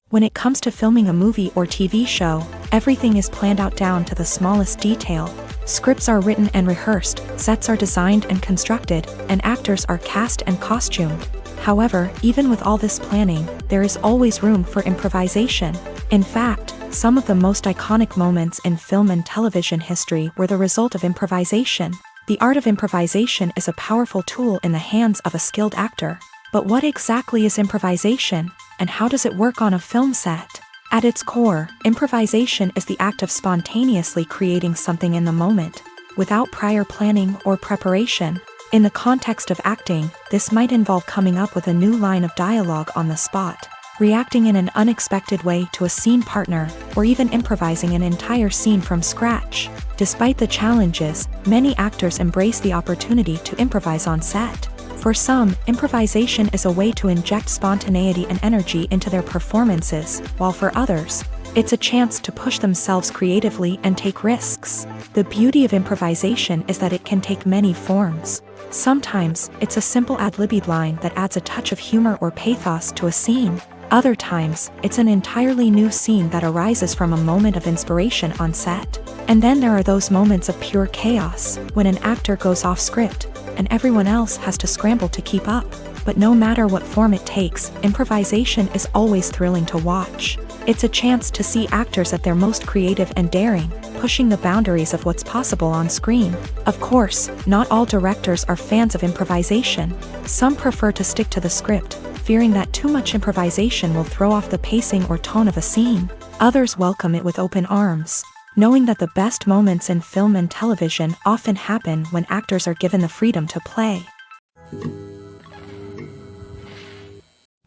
When it comes to filming a movie or TV show, everything is planned out down to the smallest detail. Scripts are written and rehearsed, sets are designed and constructed, and actors are cast and costumed. However, even with all this planning, there is always room for improvisation. In fact, some of the most iconic moments in film and television history were the result of improvisation. The art of improvisation is a powerful tool in the hands of a skilled actor. But what exactly is improvisation, and how does it work on a film set? At its core, improvisation is the act of spontaneously creating something in the moment, without prior planning or preparation. In the context of acting, this might involve coming up with a new line of dialogue on the spot, reacting in an unexpected way to a scene partner, or even improvising an entire scene from scratch. Despite the challenges, many actors embrace the opportunity to improvise on set. For some, improvisation is a way to inject spontaneity and energy into their performances, while for others, it's a chance to push themselves creatively and take risks. The beauty of improvisation is that it can take many forms. Sometimes, it's a simple ad-libbed line that adds a touch of humor or pathos to a scene. Other times, it's an entirely new scene that arises from a moment of inspiration on set. And then there are those moments of pure chaos, when an actor goes off script, and everyone else has to scramble to keep up. But no matter what form it takes, improvisation is always thrilling to watch. It's a chance to see actors at their most creative and daring, pushing the boundaries of what's possible on screen. Of course, not all directors are fans of improvisation. Some prefer to stick to the script, fearing that too much improvisation will throw off the pacing or tone of a scene. Others welcome it with open arms, knowing that the best moments in film and television often happen when actors are given the freedom to play.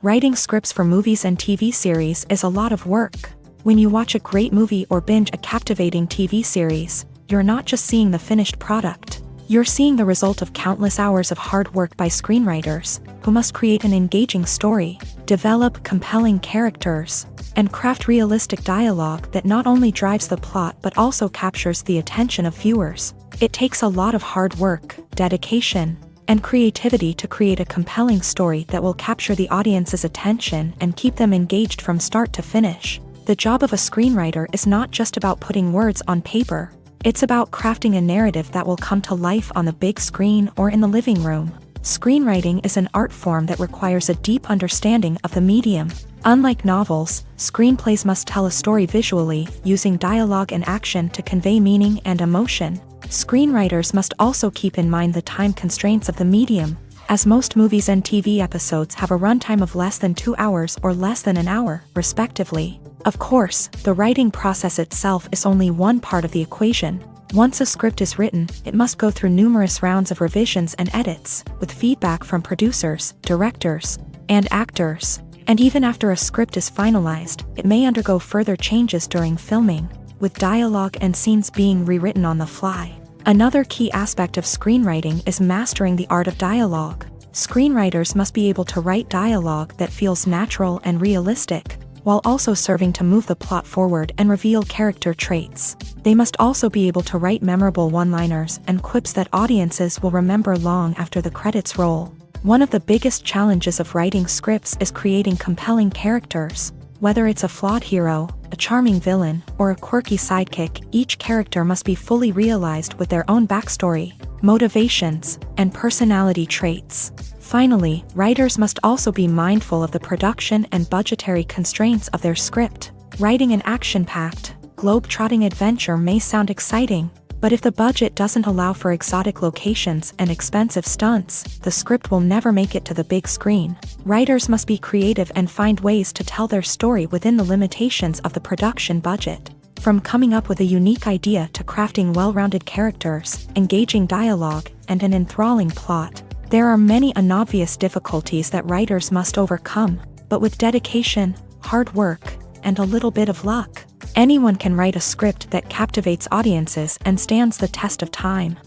Writing scripts for movies and TV series is a lot of work. When you watch a great movie or binge a captivating TV series, you're not just seeing the finished product. You're seeing the result of countless hours of hard work by screenwriters, who must create an engaging story, develop compelling characters, and craft realistic dialogue that not only drives the plot but also captures the attention of viewers. It takes a lot of hard work, dedication, and creativity to create a compelling story that will capture the audience's attention and keep them engaged from start to finish. The job of a screenwriter is not just about putting words on paper. It's about crafting a narrative that will come to life on the big screen or in the living room. Screenwriting is an art form that requires a deep understanding of the medium. Unlike novels, screenplays must tell a story visually, using dialogue and action to convey meaning and emotion. Screenwriters must also keep in mind the time constraints of the medium, as most movies and TV episodes have a runtime of less than 2 hours or less than an hour, respectively. Of course, the writing process itself is only one part of the equation. Once a script is written, it must go through numerous rounds of revisions and edits, with feedback from producers, directors, and actors. And even after a script is finalized, it may undergo further changes during filming, with dialogue and scenes being rewritten on the fly. Another key aspect of screenwriting is mastering the art of dialogue. Screenwriters must be able to write dialogue that feels natural and realistic, while also serving to move the plot forward and reveal character traits. They must also be able to write memorable one-liners and quips that audiences will remember long after the credits roll. One of the biggest challenges of writing scripts is creating compelling characters. Whether it's a flawed hero, a charming villain, or a quirky sidekick, each character must be fully realized with their own backstory, motivations, and personality traits. Finally, writers must also be mindful of the production and budgetary constraints of their script. Writing an action-packed, globe-trotting adventure may sound exciting, but if the budget doesn't allow for exotic locations and expensive stunts, the script will never make it to the big screen. Writers must be creative and find ways to tell their story within the limitations of the production budget. From coming up with a unique idea to crafting well-rounded characters, engaging dialogue, and an enthralling plot, there are many unobvious difficulties that writers must overcome, but with dedication, hard work, and a little bit of luck, anyone can write a script that captivates audiences and stands the test of time.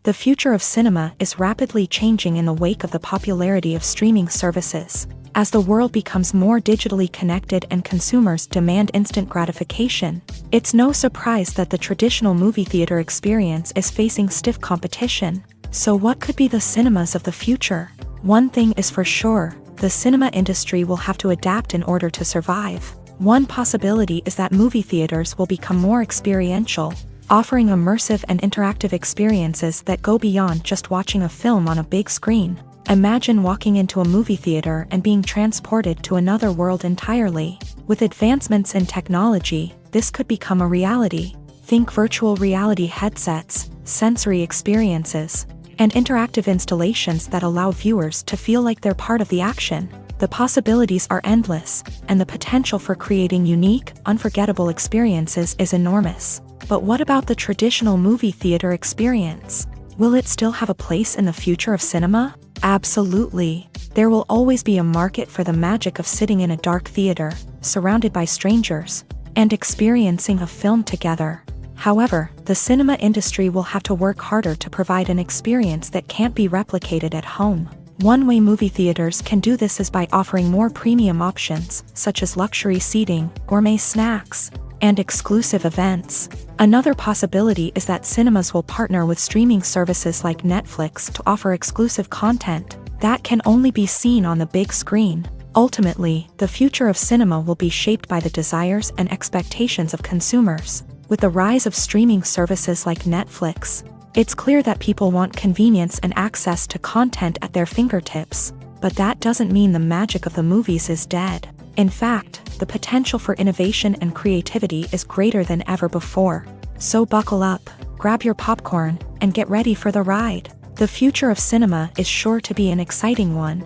The future of cinema is rapidly changing in the wake of the popularity of streaming services. As the world becomes more digitally connected and consumers demand instant gratification, it's no surprise that the traditional movie theater experience is facing stiff competition. So what could be the cinemas of the future? One thing is for sure, the cinema industry will have to adapt in order to survive. One possibility is that movie theaters will become more experiential, offering immersive and interactive experiences that go beyond just watching a film on a big screen. Imagine walking into a movie theater and being transported to another world entirely. With advancements in technology, this could become a reality. Think virtual reality headsets, sensory experiences, and interactive installations that allow viewers to feel like they're part of the action. The possibilities are endless, and the potential for creating unique, unforgettable experiences is enormous. But what about the traditional movie theater experience? Will it still have a place in the future of cinema? Absolutely. There will always be a market for the magic of sitting in a dark theater, surrounded by strangers, and experiencing a film together. However, the cinema industry will have to work harder to provide an experience that can't be replicated at home. One way movie theaters can do this is by offering more premium options, such as luxury seating, gourmet snacks, and exclusive events. Another possibility is that cinemas will partner with streaming services like Netflix to offer exclusive content that can only be seen on the big screen. Ultimately, the future of cinema will be shaped by the desires and expectations of consumers. With the rise of streaming services like Netflix, it's clear that people want convenience and access to content at their fingertips. But that doesn't mean the magic of the movies is dead. In fact, the potential for innovation and creativity is greater than ever before. So buckle up, grab your popcorn, and get ready for the ride. The future of cinema is sure to be an exciting one.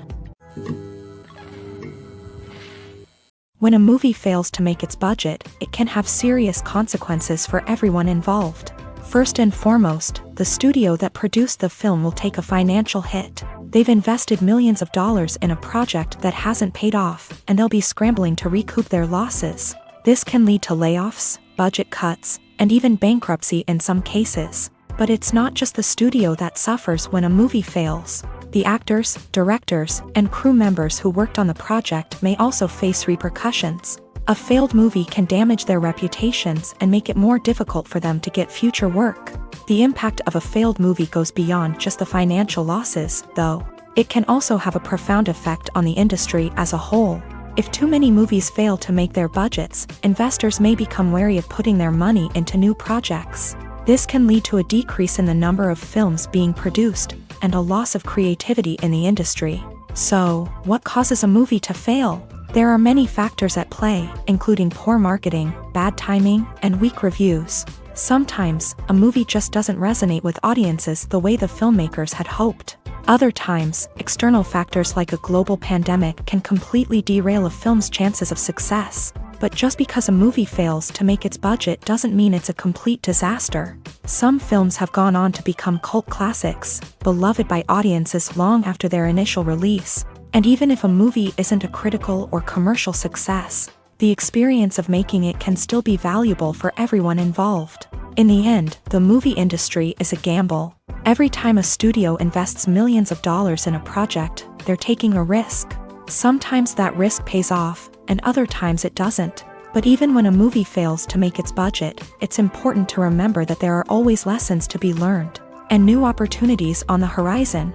When a movie fails to make its budget, it can have serious consequences for everyone involved. First and foremost, the studio that produced the film will take a financial hit. They've invested millions of dollars in a project that hasn't paid off, and they'll be scrambling to recoup their losses. This can lead to layoffs, budget cuts, and even bankruptcy in some cases. But it's not just the studio that suffers when a movie fails. The actors, directors, and crew members who worked on the project may also face repercussions. A failed movie can damage their reputations and make it more difficult for them to get future work. The impact of a failed movie goes beyond just the financial losses, though. It can also have a profound effect on the industry as a whole. If too many movies fail to make their budgets, investors may become wary of putting their money into new projects. This can lead to a decrease in the number of films being produced, and a loss of creativity in the industry. So, what causes a movie to fail? There are many factors at play, including poor marketing, bad timing, and weak reviews. Sometimes, a movie just doesn't resonate with audiences the way the filmmakers had hoped. Other times, external factors like a global pandemic can completely derail a film's chances of success. But just because a movie fails to make its budget doesn't mean it's a complete disaster. Some films have gone on to become cult classics, beloved by audiences long after their initial release. And even if a movie isn't a critical or commercial success, the experience of making it can still be valuable for everyone involved. In the end, the movie industry is a gamble. Every time a studio invests millions of dollars in a project, they're taking a risk. Sometimes that risk pays off, and other times it doesn't. But even when a movie fails to make its budget, it's important to remember that there are always lessons to be learned, and new opportunities on the horizon.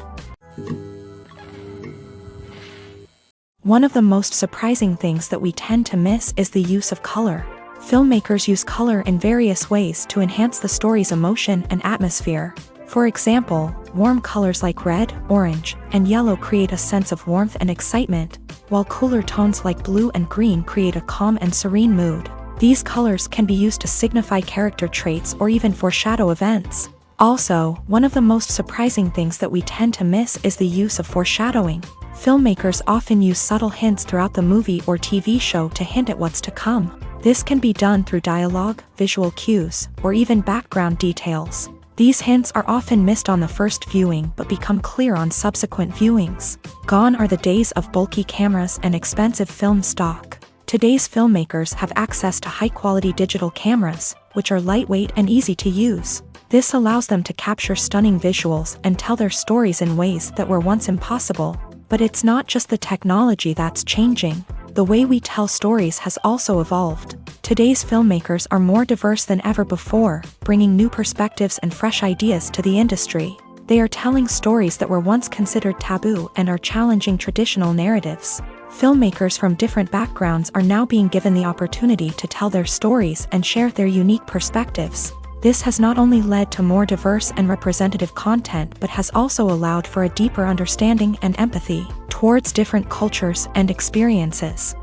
One of the most surprising things that we tend to miss is the use of color. Filmmakers use color in various ways to enhance the story's emotion and atmosphere. For example, warm colors like red, orange, and yellow create a sense of warmth and excitement, while cooler tones like blue and green create a calm and serene mood. These colors can be used to signify character traits or even foreshadow events. Also, one of the most surprising things that we tend to miss is the use of foreshadowing. Filmmakers often use subtle hints throughout the movie or TV show to hint at what's to come. This can be done through dialogue, visual cues, or even background details. These hints are often missed on the first viewing but become clear on subsequent viewings. Gone are the days of bulky cameras and expensive film stock. Today's filmmakers have access to high-quality digital cameras, which are lightweight and easy to use. This allows them to capture stunning visuals and tell their stories in ways that were once impossible. But it's not just the technology that's changing. The way we tell stories has also evolved. Today's filmmakers are more diverse than ever before, bringing new perspectives and fresh ideas to the industry. They are telling stories that were once considered taboo and are challenging traditional narratives. Filmmakers from different backgrounds are now being given the opportunity to tell their stories and share their unique perspectives. This has not only led to more diverse and representative content but has also allowed for a deeper understanding and empathy towards different cultures and experiences.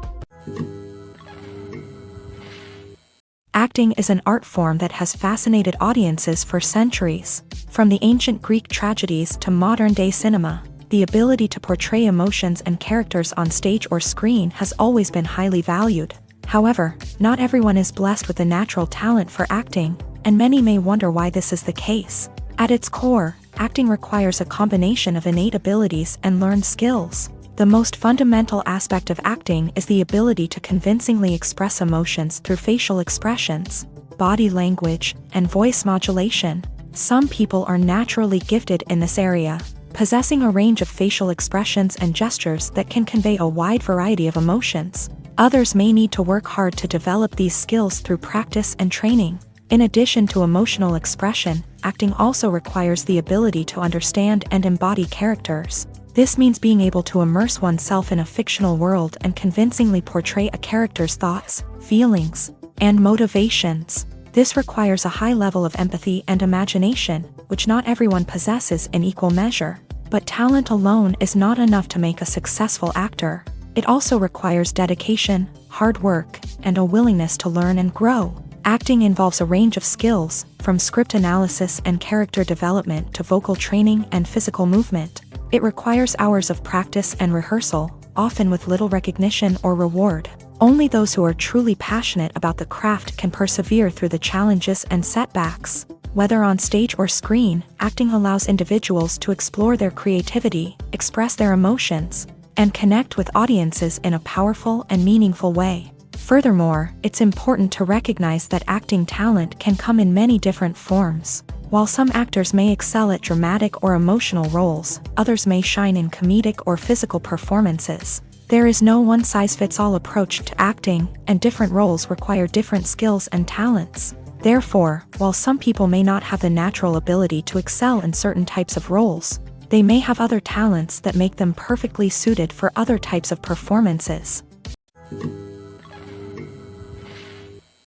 Acting is an art form that has fascinated audiences for centuries. From the ancient Greek tragedies to modern-day cinema, the ability to portray emotions and characters on stage or screen has always been highly valued. However, not everyone is blessed with the natural talent for acting, and many may wonder why this is the case. At its core, acting requires a combination of innate abilities and learned skills. The most fundamental aspect of acting is the ability to convincingly express emotions through facial expressions, body language, and voice modulation. Some people are naturally gifted in this area, possessing a range of facial expressions and gestures that can convey a wide variety of emotions. Others may need to work hard to develop these skills through practice and training. In addition to emotional expression, acting also requires the ability to understand and embody characters. This means being able to immerse oneself in a fictional world and convincingly portray a character's thoughts, feelings, and motivations. This requires a high level of empathy and imagination, which not everyone possesses in equal measure. But talent alone is not enough to make a successful actor. It also requires dedication, hard work, and a willingness to learn and grow. Acting involves a range of skills, from script analysis and character development to vocal training and physical movement. It requires hours of practice and rehearsal, often with little recognition or reward. Only those who are truly passionate about the craft can persevere through the challenges and setbacks. Whether on stage or screen, acting allows individuals to explore their creativity, express their emotions, and connect with audiences in a powerful and meaningful way. Furthermore, it's important to recognize that acting talent can come in many different forms. While some actors may excel at dramatic or emotional roles, others may shine in comedic or physical performances. There is no one-size-fits-all approach to acting, and different roles require different skills and talents. Therefore, while some people may not have the natural ability to excel in certain types of roles, they may have other talents that make them perfectly suited for other types of performances.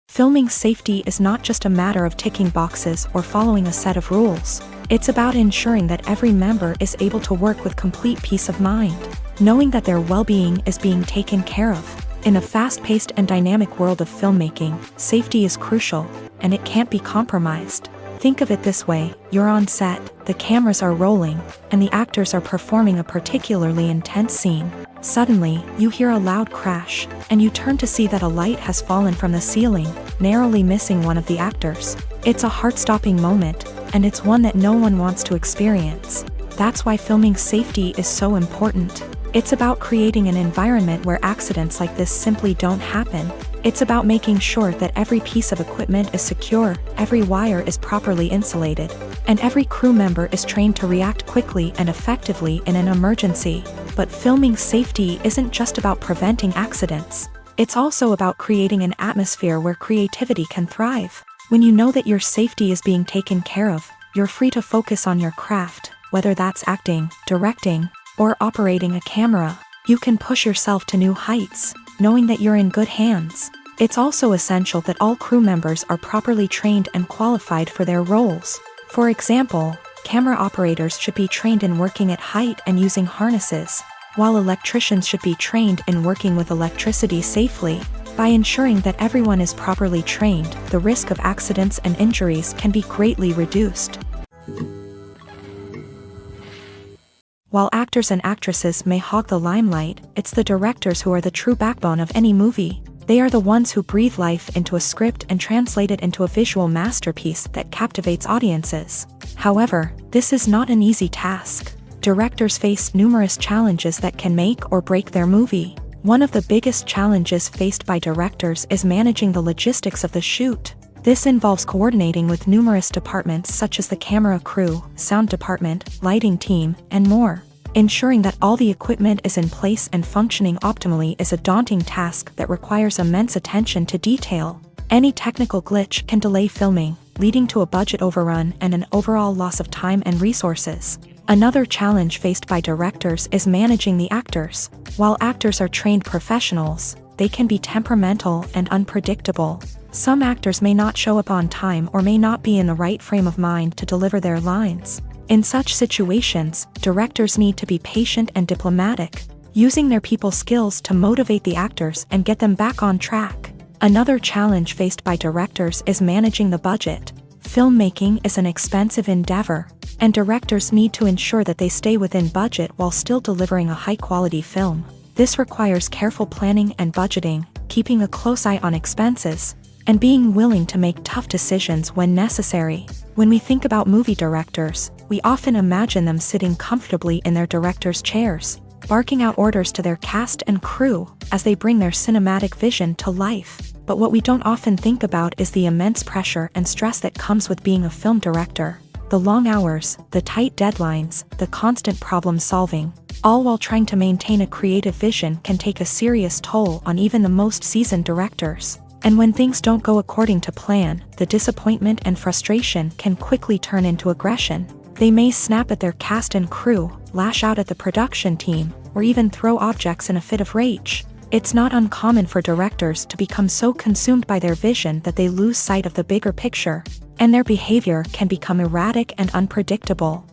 Filming safety is not just a matter of ticking boxes or following a set of rules. It's about ensuring that every member is able to work with complete peace of mind, knowing that their well-being is being taken care of. In a fast-paced and dynamic world of filmmaking, safety is crucial, and it can't be compromised. Think of it this way: you're on set, the cameras are rolling, and the actors are performing a particularly intense scene. Suddenly, you hear a loud crash, and you turn to see that a light has fallen from the ceiling, narrowly missing one of the actors. It's a heart-stopping moment, and it's one that no one wants to experience. That's why filming safety is so important. It's about creating an environment where accidents like this simply don't happen. It's about making sure that every piece of equipment is secure, every wire is properly insulated, and every crew member is trained to react quickly and effectively in an emergency. But filming safety isn't just about preventing accidents. It's also about creating an atmosphere where creativity can thrive. When you know that your safety is being taken care of, you're free to focus on your craft, whether that's acting, directing, or operating a camera. You can push yourself to new heights, knowing that you're in good hands. It's also essential that all crew members are properly trained and qualified for their roles. For example, camera operators should be trained in working at height and using harnesses, While electricians should be trained in working with electricity safely, by ensuring that everyone is properly trained, the risk of accidents and injuries can be greatly reduced. While actors and actresses may hog the limelight, it's the directors who are the true backbone of any movie. They are the ones who breathe life into a script and translate it into a visual masterpiece that captivates audiences. However, this is not an easy task. Directors face numerous challenges that can make or break their movie. One of the biggest challenges faced by directors is managing the logistics of the shoot. This involves coordinating with numerous departments such as the camera crew, sound department, lighting team, and more. Ensuring that all the equipment is in place and functioning optimally is a daunting task that requires immense attention to detail. Any technical glitch can delay filming, leading to a budget overrun and an overall loss of time and resources. Another challenge faced by directors is managing the actors. While actors are trained professionals, they can be temperamental and unpredictable. Some actors may not show up on time or may not be in the right frame of mind to deliver their lines. In such situations, directors need to be patient and diplomatic, using their people skills to motivate the actors and get them back on track. Another challenge faced by directors is managing the budget. Filmmaking is an expensive endeavor, and directors need to ensure that they stay within budget while still delivering a high-quality film. This requires careful planning and budgeting, keeping a close eye on expenses, and being willing to make tough decisions when necessary. When we think about movie directors, we often imagine them sitting comfortably in their director's chairs, barking out orders to their cast and crew as they bring their cinematic vision to life. But what we don't often think about is the immense pressure and stress that comes with being a film director. The long hours, the tight deadlines, the constant problem solving, all while trying to maintain a creative vision can take a serious toll on even the most seasoned directors. And when things don't go according to plan, the disappointment and frustration can quickly turn into aggression. They may snap at their cast and crew, lash out at the production team, or even throw objects in a fit of rage. It's not uncommon for directors to become so consumed by their vision that they lose sight of the bigger picture, and their behavior can become erratic and unpredictable.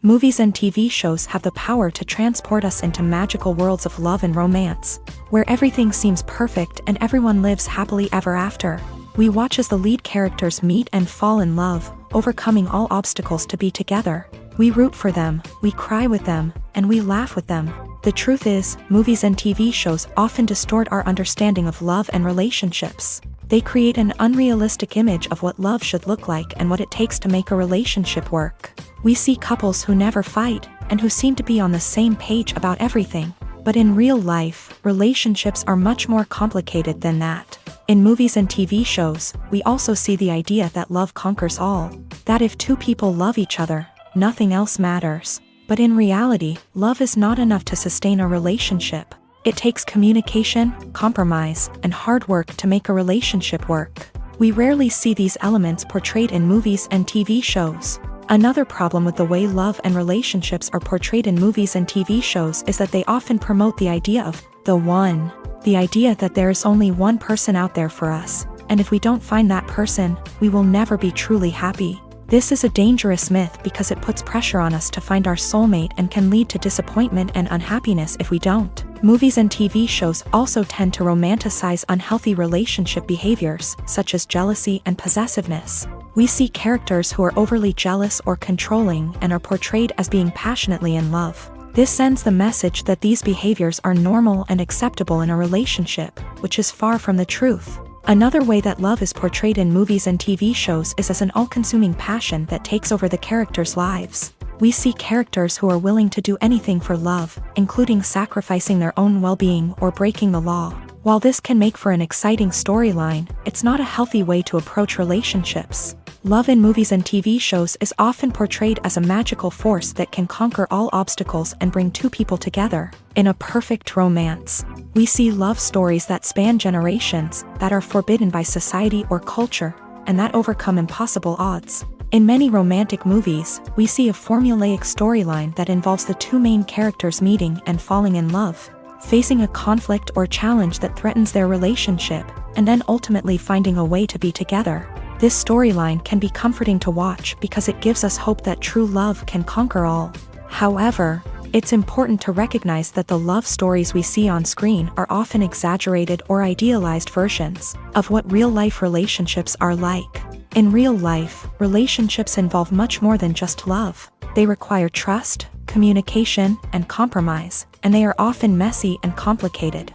Movies and TV shows have the power to transport us into magical worlds of love and romance, where everything seems perfect and everyone lives happily ever after. We watch as the lead characters meet and fall in love, overcoming all obstacles to be together. We root for them, we cry with them, and we laugh with them. The truth is, movies and TV shows often distort our understanding of love and relationships. They create an unrealistic image of what love should look like and what it takes to make a relationship work. We see couples who never fight, and who seem to be on the same page about everything. But in real life, relationships are much more complicated than that. In movies and TV shows, we also see the idea that love conquers all. That if two people love each other, nothing else matters. But in reality, love is not enough to sustain a relationship. It takes communication, compromise, and hard work to make a relationship work. We rarely see these elements portrayed in movies and TV shows. Another problem with the way love and relationships are portrayed in movies and TV shows is that they often promote the idea of the one. The idea that there is only one person out there for us, and if we don't find that person, we will never be truly happy. This is a dangerous myth because it puts pressure on us to find our soulmate and can lead to disappointment and unhappiness if we don't. Movies and TV shows also tend to romanticize unhealthy relationship behaviors, such as jealousy and possessiveness. We see characters who are overly jealous or controlling and are portrayed as being passionately in love. This sends the message that these behaviors are normal and acceptable in a relationship, which is far from the truth. Another way that love is portrayed in movies and TV shows is as an all-consuming passion that takes over the characters' lives. We see characters who are willing to do anything for love, including sacrificing their own well-being or breaking the law. While this can make for an exciting storyline, it's not a healthy way to approach relationships. Love in movies and TV shows is often portrayed as a magical force that can conquer all obstacles and bring two people together in a perfect romance. We see love stories that span generations, that are forbidden by society or culture, and that overcome impossible odds. In many romantic movies, we see a formulaic storyline that involves the two main characters meeting and falling in love, facing a conflict or challenge that threatens their relationship, and then ultimately finding a way to be together. This storyline can be comforting to watch because it gives us hope that true love can conquer all. However, it's important to recognize that the love stories we see on screen are often exaggerated or idealized versions of what real-life relationships are like. In real life, relationships involve much more than just love. They require trust, communication, and compromise, and they are often messy and complicated.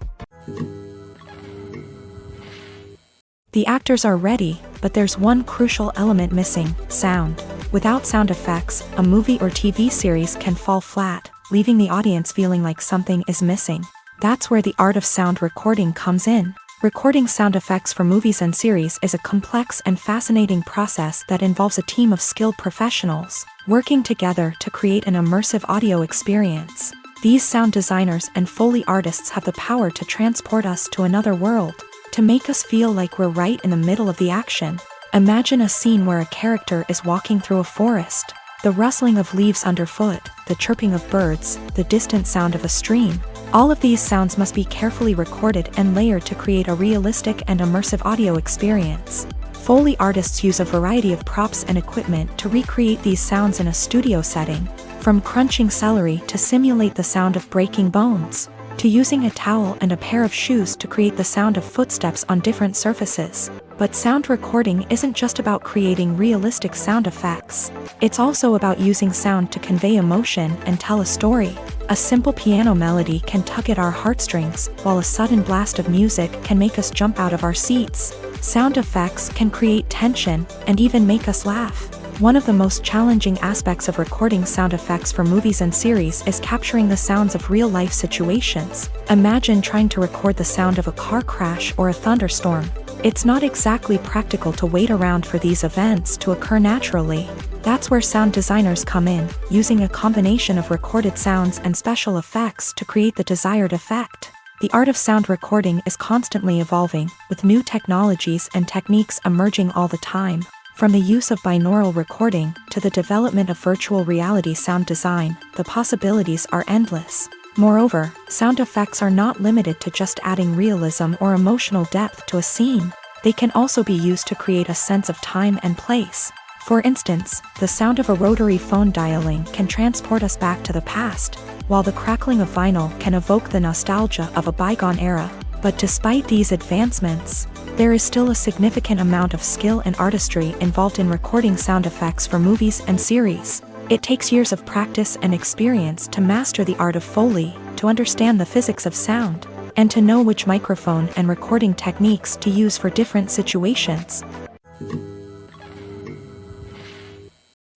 The actors are ready, but there's one crucial element missing: sound. Without sound effects, a movie or TV series can fall flat, leaving the audience feeling like something is missing. That's where the art of sound recording comes in. Recording sound effects for movies and series is a complex and fascinating process that involves a team of skilled professionals working together to create an immersive audio experience. These sound designers and Foley artists have the power to transport us to another world, to make us feel like we're right in the middle of the action. Imagine a scene where a character is walking through a forest. The rustling of leaves underfoot, the chirping of birds, the distant sound of a stream. All of these sounds must be carefully recorded and layered to create a realistic and immersive audio experience. Foley artists use a variety of props and equipment to recreate these sounds in a studio setting, from crunching celery to simulate the sound of breaking bones, to using a towel and a pair of shoes to create the sound of footsteps on different surfaces. But sound recording isn't just about creating realistic sound effects. It's also about using sound to convey emotion and tell a story. A simple piano melody can tug at our heartstrings, while a sudden blast of music can make us jump out of our seats. Sound effects can create tension and even make us laugh. One of the most challenging aspects of recording sound effects for movies and series is capturing the sounds of real-life situations. Imagine trying to record the sound of a car crash or a thunderstorm. It's not exactly practical to wait around for these events to occur naturally. That's where sound designers come in, using a combination of recorded sounds and special effects to create the desired effect. The art of sound recording is constantly evolving, with new technologies and techniques emerging all the time. From the use of binaural recording to the development of virtual reality sound design, the possibilities are endless. Moreover, sound effects are not limited to just adding realism or emotional depth to a scene. They can also be used to create a sense of time and place. For instance, the sound of a rotary phone dialing can transport us back to the past, while the crackling of vinyl can evoke the nostalgia of a bygone era. But despite these advancements, there is still a significant amount of skill and artistry involved in recording sound effects for movies and series. It takes years of practice and experience to master the art of Foley, to understand the physics of sound, and to know which microphone and recording techniques to use for different situations.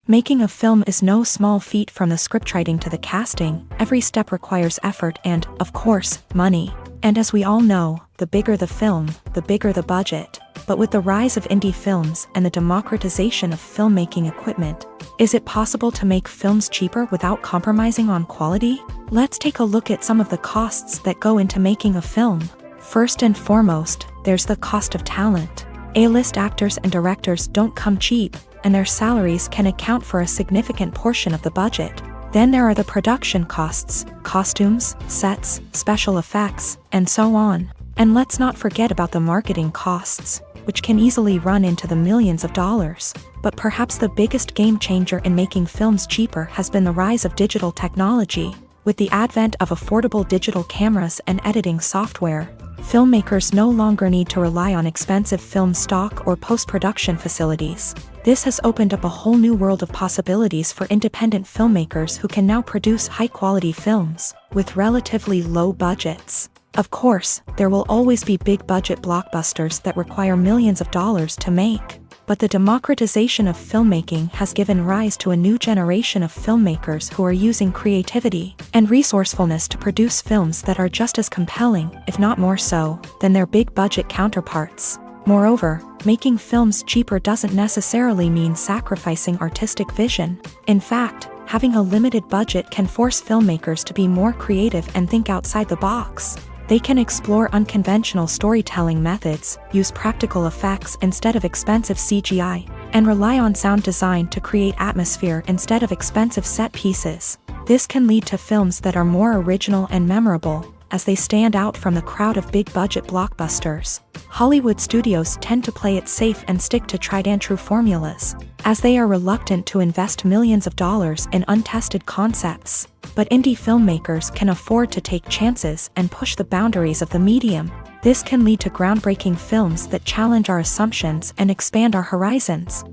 Making a film is no small feat. From the scriptwriting to the casting. Every step requires effort and, of course, money. And as we all know, the bigger the film, the bigger the budget. But with the rise of indie films and the democratization of filmmaking equipment, is it possible to make films cheaper without compromising on quality? Let's take a look at some of the costs that go into making a film. First and foremost, there's the cost of talent. A-list actors and directors don't come cheap, and their salaries can account for a significant portion of the budget. Then there are the production costs, costumes, sets, special effects, and so on. And let's not forget about the marketing costs, which can easily run into the millions of dollars. But perhaps the biggest game changer in making films cheaper has been the rise of digital technology. With the advent of affordable digital cameras and editing software, filmmakers no longer need to rely on expensive film stock or post-production facilities. This has opened up a whole new world of possibilities for independent filmmakers who can now produce high-quality films with relatively low budgets. Of course, there will always be big-budget blockbusters that require millions of dollars to make. But the democratization of filmmaking has given rise to a new generation of filmmakers who are using creativity and resourcefulness to produce films that are just as compelling, if not more so, than their big-budget counterparts. Moreover, making films cheaper doesn't necessarily mean sacrificing artistic vision. In fact, having a limited budget can force filmmakers to be more creative and think outside the box. They can explore unconventional storytelling methods, use practical effects instead of expensive CGI, and rely on sound design to create atmosphere instead of expensive set pieces. This can lead to films that are more original and memorable, as they stand out from the crowd of big-budget blockbusters. Hollywood studios tend to play it safe and stick to tried-and-true formulas, as they are reluctant to invest millions of dollars in untested concepts. But indie filmmakers can afford to take chances and push the boundaries of the medium. This can lead to groundbreaking films that challenge our assumptions and expand our horizons.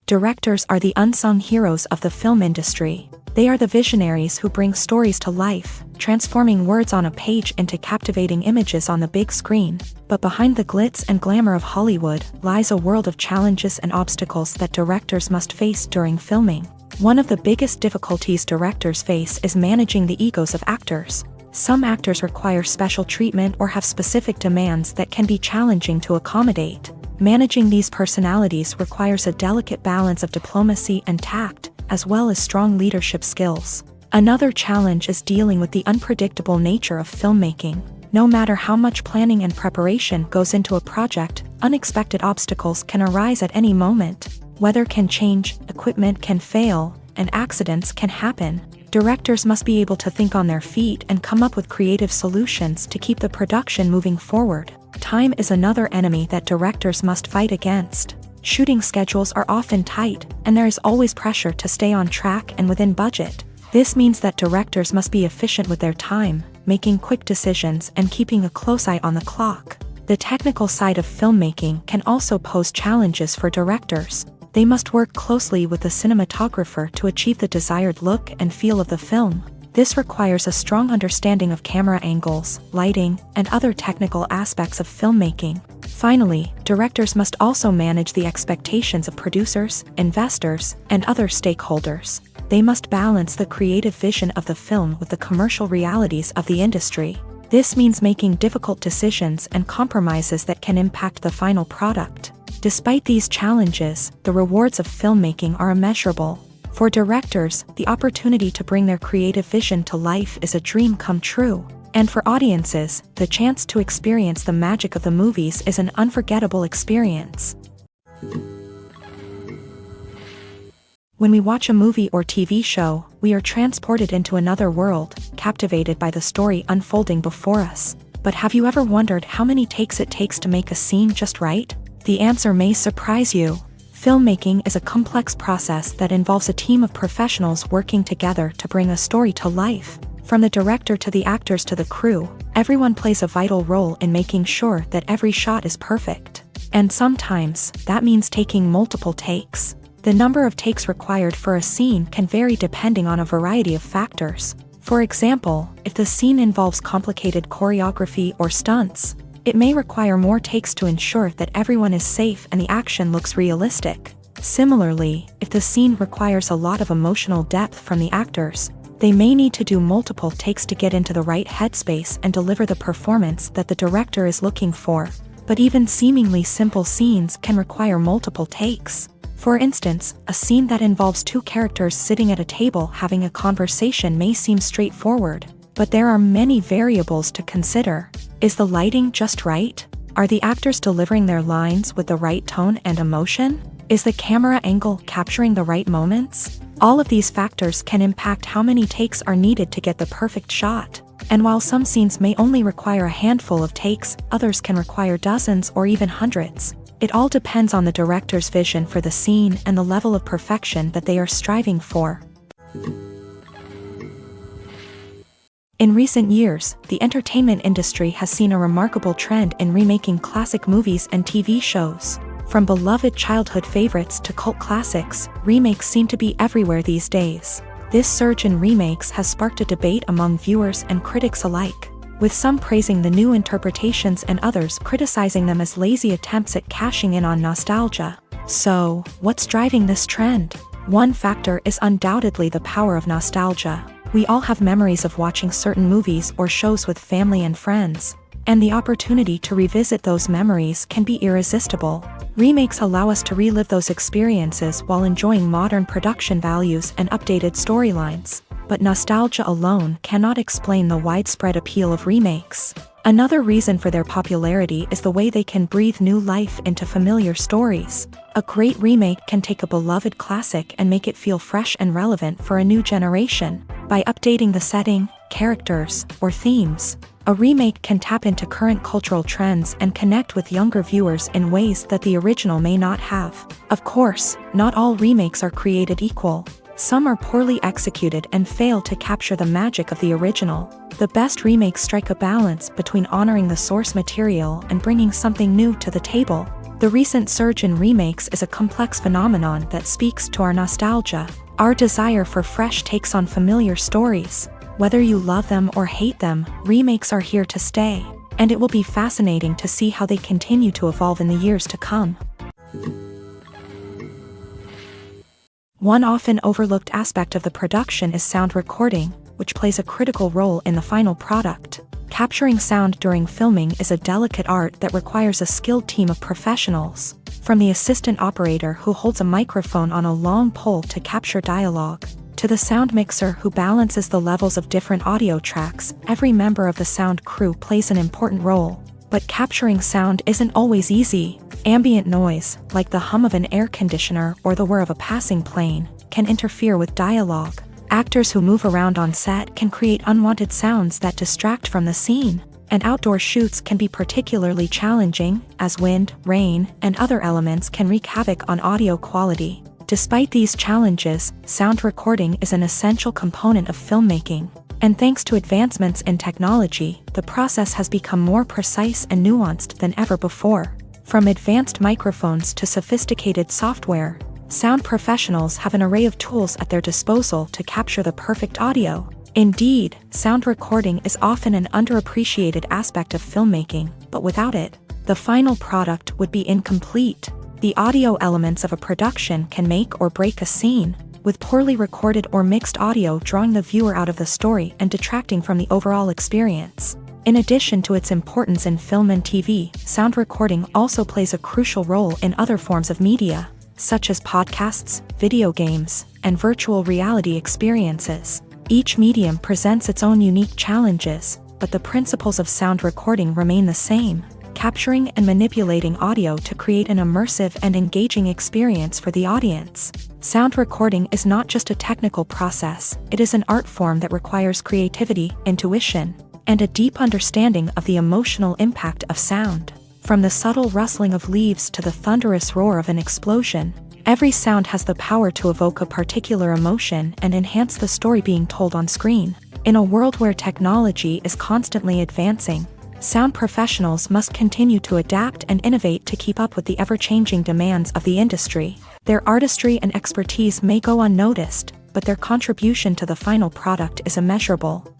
Directors are the unsung heroes of the film industry. They are the visionaries who bring stories to life, transforming words on a page into captivating images on the big screen. But behind the glitz and glamour of Hollywood lies a world of challenges and obstacles that directors must face during filming. One of the biggest difficulties directors face is managing the egos of actors. Some actors require special treatment or have specific demands that can be challenging to accommodate. Managing these personalities requires a delicate balance of diplomacy and tact, as well as strong leadership skills. Another challenge is dealing with the unpredictable nature of filmmaking. No matter how much planning and preparation goes into a project, unexpected obstacles can arise at any moment. Weather can change, equipment can fail, and accidents can happen. Directors must be able to think on their feet and come up with creative solutions to keep the production moving forward. Time is another enemy that directors must fight against. Shooting schedules are often tight, and there is always pressure to stay on track and within budget. This means that directors must be efficient with their time, making quick decisions and keeping a close eye on the clock. The technical side of filmmaking can also pose challenges for directors. They must work closely with the cinematographer to achieve the desired look and feel of the film. This requires a strong understanding of camera angles, lighting, and other technical aspects of filmmaking. Finally, directors must also manage the expectations of producers, investors, and other stakeholders. They must balance the creative vision of the film with the commercial realities of the industry. This means making difficult decisions and compromises that can impact the final product. Despite these challenges, the rewards of filmmaking are immeasurable. For directors, the opportunity to bring their creative vision to life is a dream come true. And for audiences, the chance to experience the magic of the movies is an unforgettable experience. When we watch a movie or TV show, we are transported into another world, captivated by the story unfolding before us. But have you ever wondered how many takes it takes to make a scene just right? The answer may surprise you. Filmmaking is a complex process that involves a team of professionals working together to bring a story to life. From the director to the actors to the crew, everyone plays a vital role in making sure that every shot is perfect. And sometimes, that means taking multiple takes. The number of takes required for a scene can vary depending on a variety of factors. For example, if the scene involves complicated choreography or stunts, it may require more takes to ensure that everyone is safe and the action looks realistic. Similarly, if the scene requires a lot of emotional depth from the actors, they may need to do multiple takes to get into the right headspace and deliver the performance that the director is looking for. But even seemingly simple scenes can require multiple takes. For instance, a scene that involves two characters sitting at a table having a conversation may seem straightforward, but there are many variables to consider. Is the lighting just right? Are the actors delivering their lines with the right tone and emotion? Is the camera angle capturing the right moments? All of these factors can impact how many takes are needed to get the perfect shot. And while some scenes may only require a handful of takes, others can require dozens or even hundreds. It all depends on the director's vision for the scene and the level of perfection that they are striving for. In recent years, the entertainment industry has seen a remarkable trend in remaking classic movies and TV shows. From beloved childhood favorites to cult classics, remakes seem to be everywhere these days. This surge in remakes has sparked a debate among viewers and critics alike, with some praising the new interpretations and others criticizing them as lazy attempts at cashing in on nostalgia. So, what's driving this trend? One factor is undoubtedly the power of nostalgia. We all have memories of watching certain movies or shows with family and friends, and the opportunity to revisit those memories can be irresistible. Remakes allow us to relive those experiences while enjoying modern production values and updated storylines. But nostalgia alone cannot explain the widespread appeal of remakes. Another reason for their popularity is the way they can breathe new life into familiar stories. A great remake can take a beloved classic and make it feel fresh and relevant for a new generation. By updating the setting, characters, or themes, a remake can tap into current cultural trends and connect with younger viewers in ways that the original may not have. Of course, not all remakes are created equal. Some are poorly executed and fail to capture the magic of the original. The best remakes strike a balance between honoring the source material and bringing something new to the table. The recent surge in remakes is a complex phenomenon that speaks to our nostalgia, our desire for fresh takes on familiar stories. Whether you love them or hate them, remakes are here to stay, and it will be fascinating to see how they continue to evolve in the years to come. One often overlooked aspect of the production is sound recording, which plays a critical role in the final product. Capturing sound during filming is a delicate art that requires a skilled team of professionals, from the assistant operator who holds a microphone on a long pole to capture dialogue, to the sound mixer who balances the levels of different audio tracks. Every member of the sound crew plays an important role. But capturing sound isn't always easy. Ambient noise, like the hum of an air conditioner or the whir of a passing plane, can interfere with dialogue. Actors who move around on set can create unwanted sounds that distract from the scene. And outdoor shoots can be particularly challenging, as wind, rain, and other elements can wreak havoc on audio quality. Despite these challenges, sound recording is an essential component of filmmaking. And thanks to advancements in technology, the process has become more precise and nuanced than ever before. From advanced microphones to sophisticated software, sound professionals have an array of tools at their disposal to capture the perfect audio. Indeed, sound recording is often an underappreciated aspect of filmmaking, but without it, the final product would be incomplete. The audio elements of a production can make or break a scene, with poorly recorded or mixed audio drawing the viewer out of the story and detracting from the overall experience. In addition to its importance in film and TV, sound recording also plays a crucial role in other forms of media, such as podcasts, video games, and virtual reality experiences. Each medium presents its own unique challenges, but the principles of sound recording remain the same: capturing and manipulating audio to create an immersive and engaging experience for the audience. Sound recording is not just a technical process, it is an art form that requires creativity, intuition, and a deep understanding of the emotional impact of sound. From the subtle rustling of leaves to the thunderous roar of an explosion, every sound has the power to evoke a particular emotion and enhance the story being told on screen. In a world where technology is constantly advancing, sound professionals must continue to adapt and innovate to keep up with the ever-changing demands of the industry. Their artistry and expertise may go unnoticed, but their contribution to the final product is immeasurable.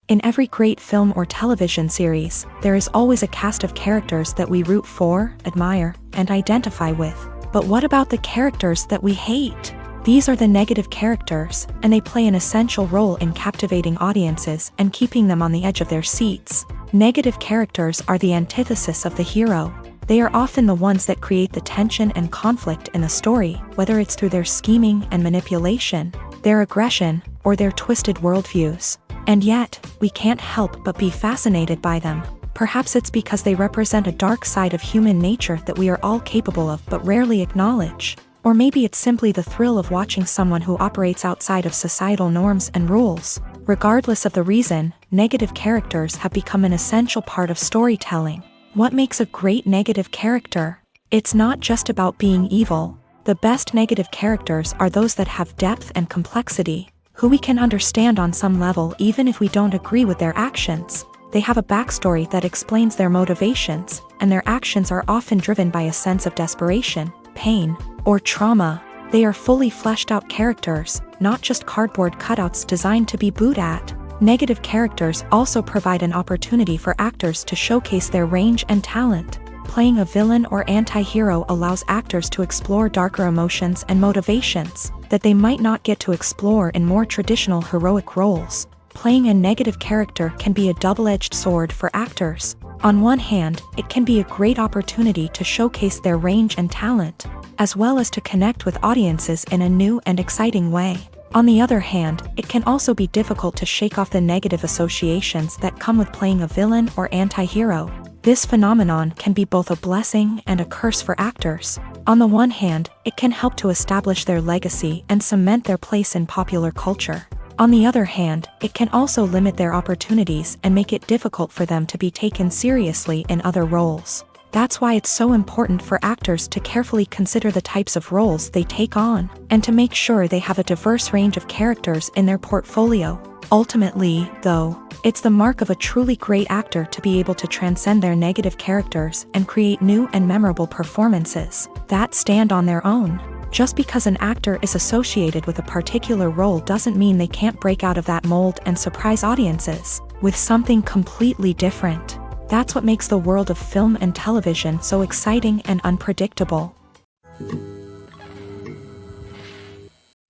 In every great film or television series, there is always a cast of characters that we root for, admire, and identify with. But what about the characters that we hate? These are the negative characters, and they play an essential role in captivating audiences and keeping them on the edge of their seats. Negative characters are the antithesis of the hero. They are often the ones that create the tension and conflict in the story, whether it's through their scheming and manipulation, their aggression, or their twisted worldviews. And yet, we can't help but be fascinated by them. Perhaps it's because they represent a dark side of human nature that we are all capable of but rarely acknowledge. Or maybe it's simply the thrill of watching someone who operates outside of societal norms and rules. Regardless of the reason, negative characters have become an essential part of storytelling. What makes a great negative character? It's not just about being evil. The best negative characters are those that have depth and complexity, who we can understand on some level even if we don't agree with their actions. They have a backstory that explains their motivations, and their actions are often driven by a sense of desperation, pain, or trauma. They are fully fleshed out characters, not just cardboard cutouts designed to be booed at. Negative characters also provide an opportunity for actors to showcase their range and talent. Playing a villain or anti-hero allows actors to explore darker emotions and motivations that they might not get to explore in more traditional heroic roles. Playing a negative character can be a double-edged sword for actors. On one hand, it can be a great opportunity to showcase their range and talent, as well as to connect with audiences in a new and exciting way. On the other hand, it can also be difficult to shake off the negative associations that come with playing a villain or anti-hero. This phenomenon can be both a blessing and a curse for actors. On the one hand, it can help to establish their legacy and cement their place in popular culture. On the other hand, it can also limit their opportunities and make it difficult for them to be taken seriously in other roles. That's why it's so important for actors to carefully consider the types of roles they take on, and to make sure they have a diverse range of characters in their portfolio. Ultimately, though, it's the mark of a truly great actor to be able to transcend their negative characters and create new and memorable performances that stand on their own. Just because an actor is associated with a particular role doesn't mean they can't break out of that mold and surprise audiences with something completely different. That's what makes the world of film and television so exciting and unpredictable.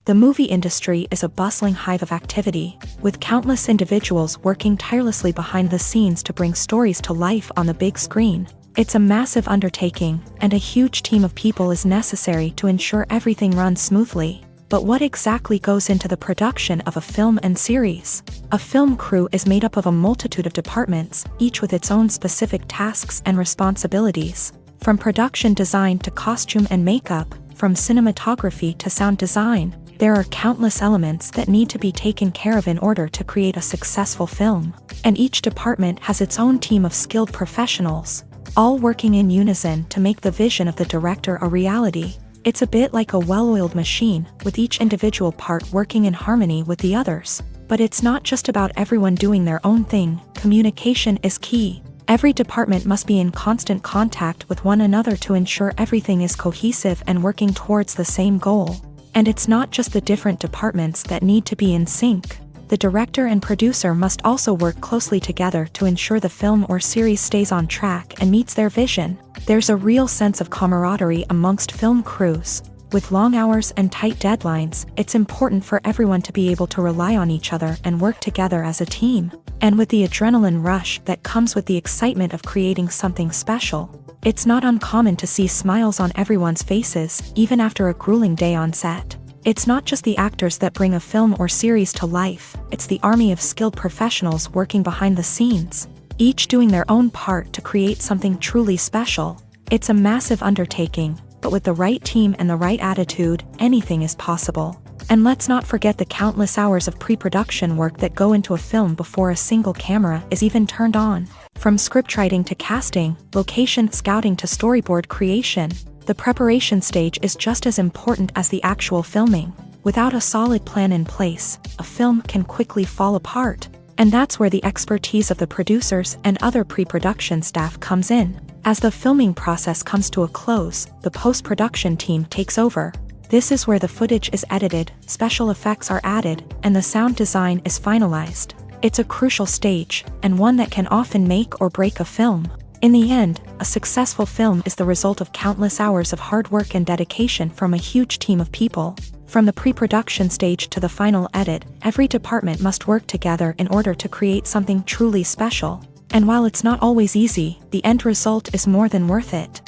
The movie industry is a bustling hive of activity, with countless individuals working tirelessly behind the scenes to bring stories to life on the big screen. It's a massive undertaking, and a huge team of people is necessary to ensure everything runs smoothly. But what exactly goes into the production of a film and series? A film crew is made up of a multitude of departments, each with its own specific tasks and responsibilities. From production design to costume and makeup, from cinematography to sound design, there are countless elements that need to be taken care of in order to create a successful film. And each department has its own team of skilled professionals, all working in unison to make the vision of the director a reality. It's a bit like a well-oiled machine, with each individual part working in harmony with the others. But it's not just about everyone doing their own thing. Communication is key. Every department must be in constant contact with one another to ensure everything is cohesive and working towards the same goal. And it's not just the different departments that need to be in sync. The director and producer must also work closely together to ensure the film or series stays on track and meets their vision. There's a real sense of camaraderie amongst film crews. With long hours and tight deadlines, it's important for everyone to be able to rely on each other and work together as a team. And with the adrenaline rush that comes with the excitement of creating something special, it's not uncommon to see smiles on everyone's faces, even after a grueling day on set. It's not just the actors that bring a film or series to life, it's the army of skilled professionals working behind the scenes, each doing their own part to create something truly special. It's a massive undertaking, but with the right team and the right attitude, anything is possible. And let's not forget the countless hours of pre-production work that go into a film before a single camera is even turned on. From scriptwriting to casting, location scouting to storyboard creation, the preparation stage is just as important as the actual filming. Without a solid plan in place, a film can quickly fall apart. And that's where the expertise of the producers and other pre-production staff comes in. As the filming process comes to a close, the post-production team takes over. This is where the footage is edited, special effects are added, and the sound design is finalized. It's a crucial stage, and one that can often make or break a film. In the end, a successful film is the result of countless hours of hard work and dedication from a huge team of people. From the pre-production stage to the final edit, every department must work together in order to create something truly special. And while it's not always easy, the end result is more than worth it.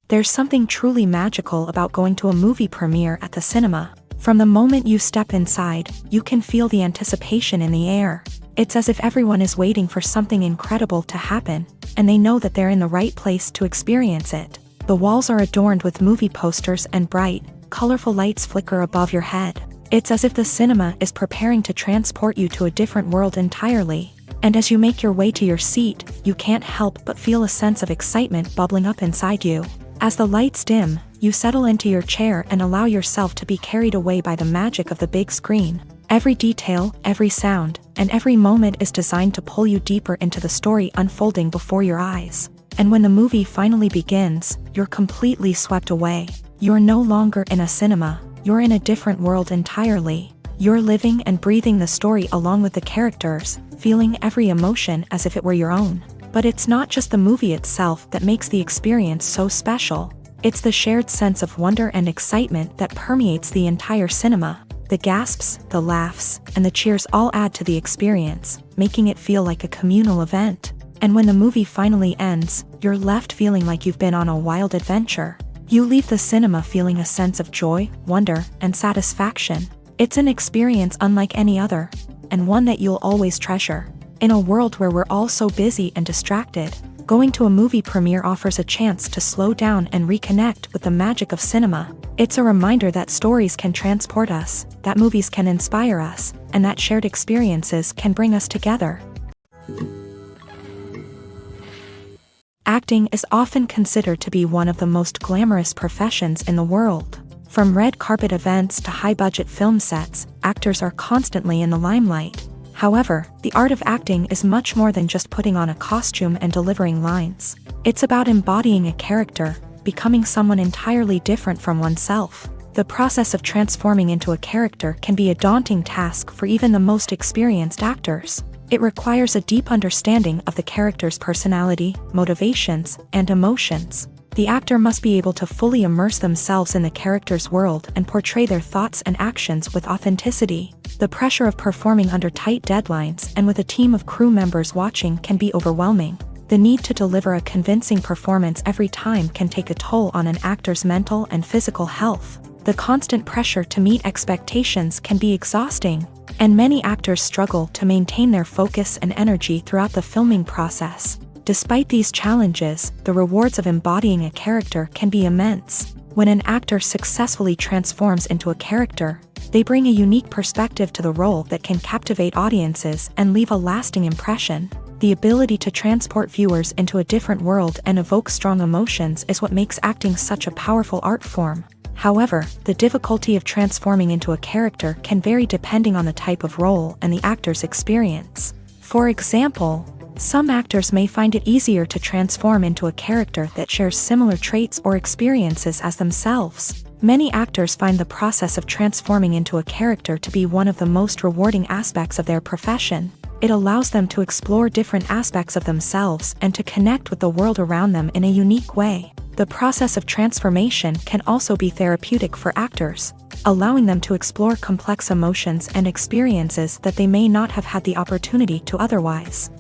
There's something truly magical about going to a movie premiere at the cinema. From the moment you step inside, you can feel the anticipation in the air. It's as if everyone is waiting for something incredible to happen, and they know that they're in the right place to experience it. The walls are adorned with movie posters and bright, colorful lights flicker above your head. It's as if the cinema is preparing to transport you to a different world entirely. And as you make your way to your seat, you can't help but feel a sense of excitement bubbling up inside you. As the lights dim, you settle into your chair and allow yourself to be carried away by the magic of the big screen. Every detail, every sound, and every moment is designed to pull you deeper into the story unfolding before your eyes. And when the movie finally begins, you're completely swept away. You're no longer in a cinema, you're in a different world entirely. You're living and breathing the story along with the characters, feeling every emotion as if it were your own. But it's not just the movie itself that makes the experience so special. It's the shared sense of wonder and excitement that permeates the entire cinema. The gasps, the laughs, and the cheers all add to the experience, making it feel like a communal event. And when the movie finally ends, you're left feeling like you've been on a wild adventure. You leave the cinema feeling a sense of joy, wonder, and satisfaction. It's an experience unlike any other, and one that you'll always treasure. In a world where we're all so busy and distracted, Going to a movie premiere offers a chance to slow down and reconnect with the magic of cinema. It's a reminder that stories can transport us, that movies can inspire us, and that shared experiences can bring us together. Acting is often considered to be one of the most glamorous professions in the world. From red carpet events to high-budget film sets, actors are constantly in the limelight. However, the art of acting is much more than just putting on a costume and delivering lines. It's about embodying a character, becoming someone entirely different from oneself. The process of transforming into a character can be a daunting task for even the most experienced actors. It requires a deep understanding of the character's personality, motivations, and emotions. The actor must be able to fully immerse themselves in the character's world and portray their thoughts and actions with authenticity. The pressure of performing under tight deadlines and with a team of crew members watching can be overwhelming. The need to deliver a convincing performance every time can take a toll on an actor's mental and physical health. The constant pressure to meet expectations can be exhausting, and many actors struggle to maintain their focus and energy throughout the filming process. Despite these challenges, the rewards of embodying a character can be immense. When an actor successfully transforms into a character, they bring a unique perspective to the role that can captivate audiences and leave a lasting impression. The ability to transport viewers into a different world and evoke strong emotions is what makes acting such a powerful art form. However, the difficulty of transforming into a character can vary depending on the type of role and the actor's experience. For example, some actors may find it easier to transform into a character that shares similar traits or experiences as themselves. Many actors find the process of transforming into a character to be one of the most rewarding aspects of their profession. It allows them to explore different aspects of themselves and to connect with the world around them in a unique way. The process of transformation can also be therapeutic for actors, allowing them to explore complex emotions and experiences that they may not have had the opportunity to otherwise.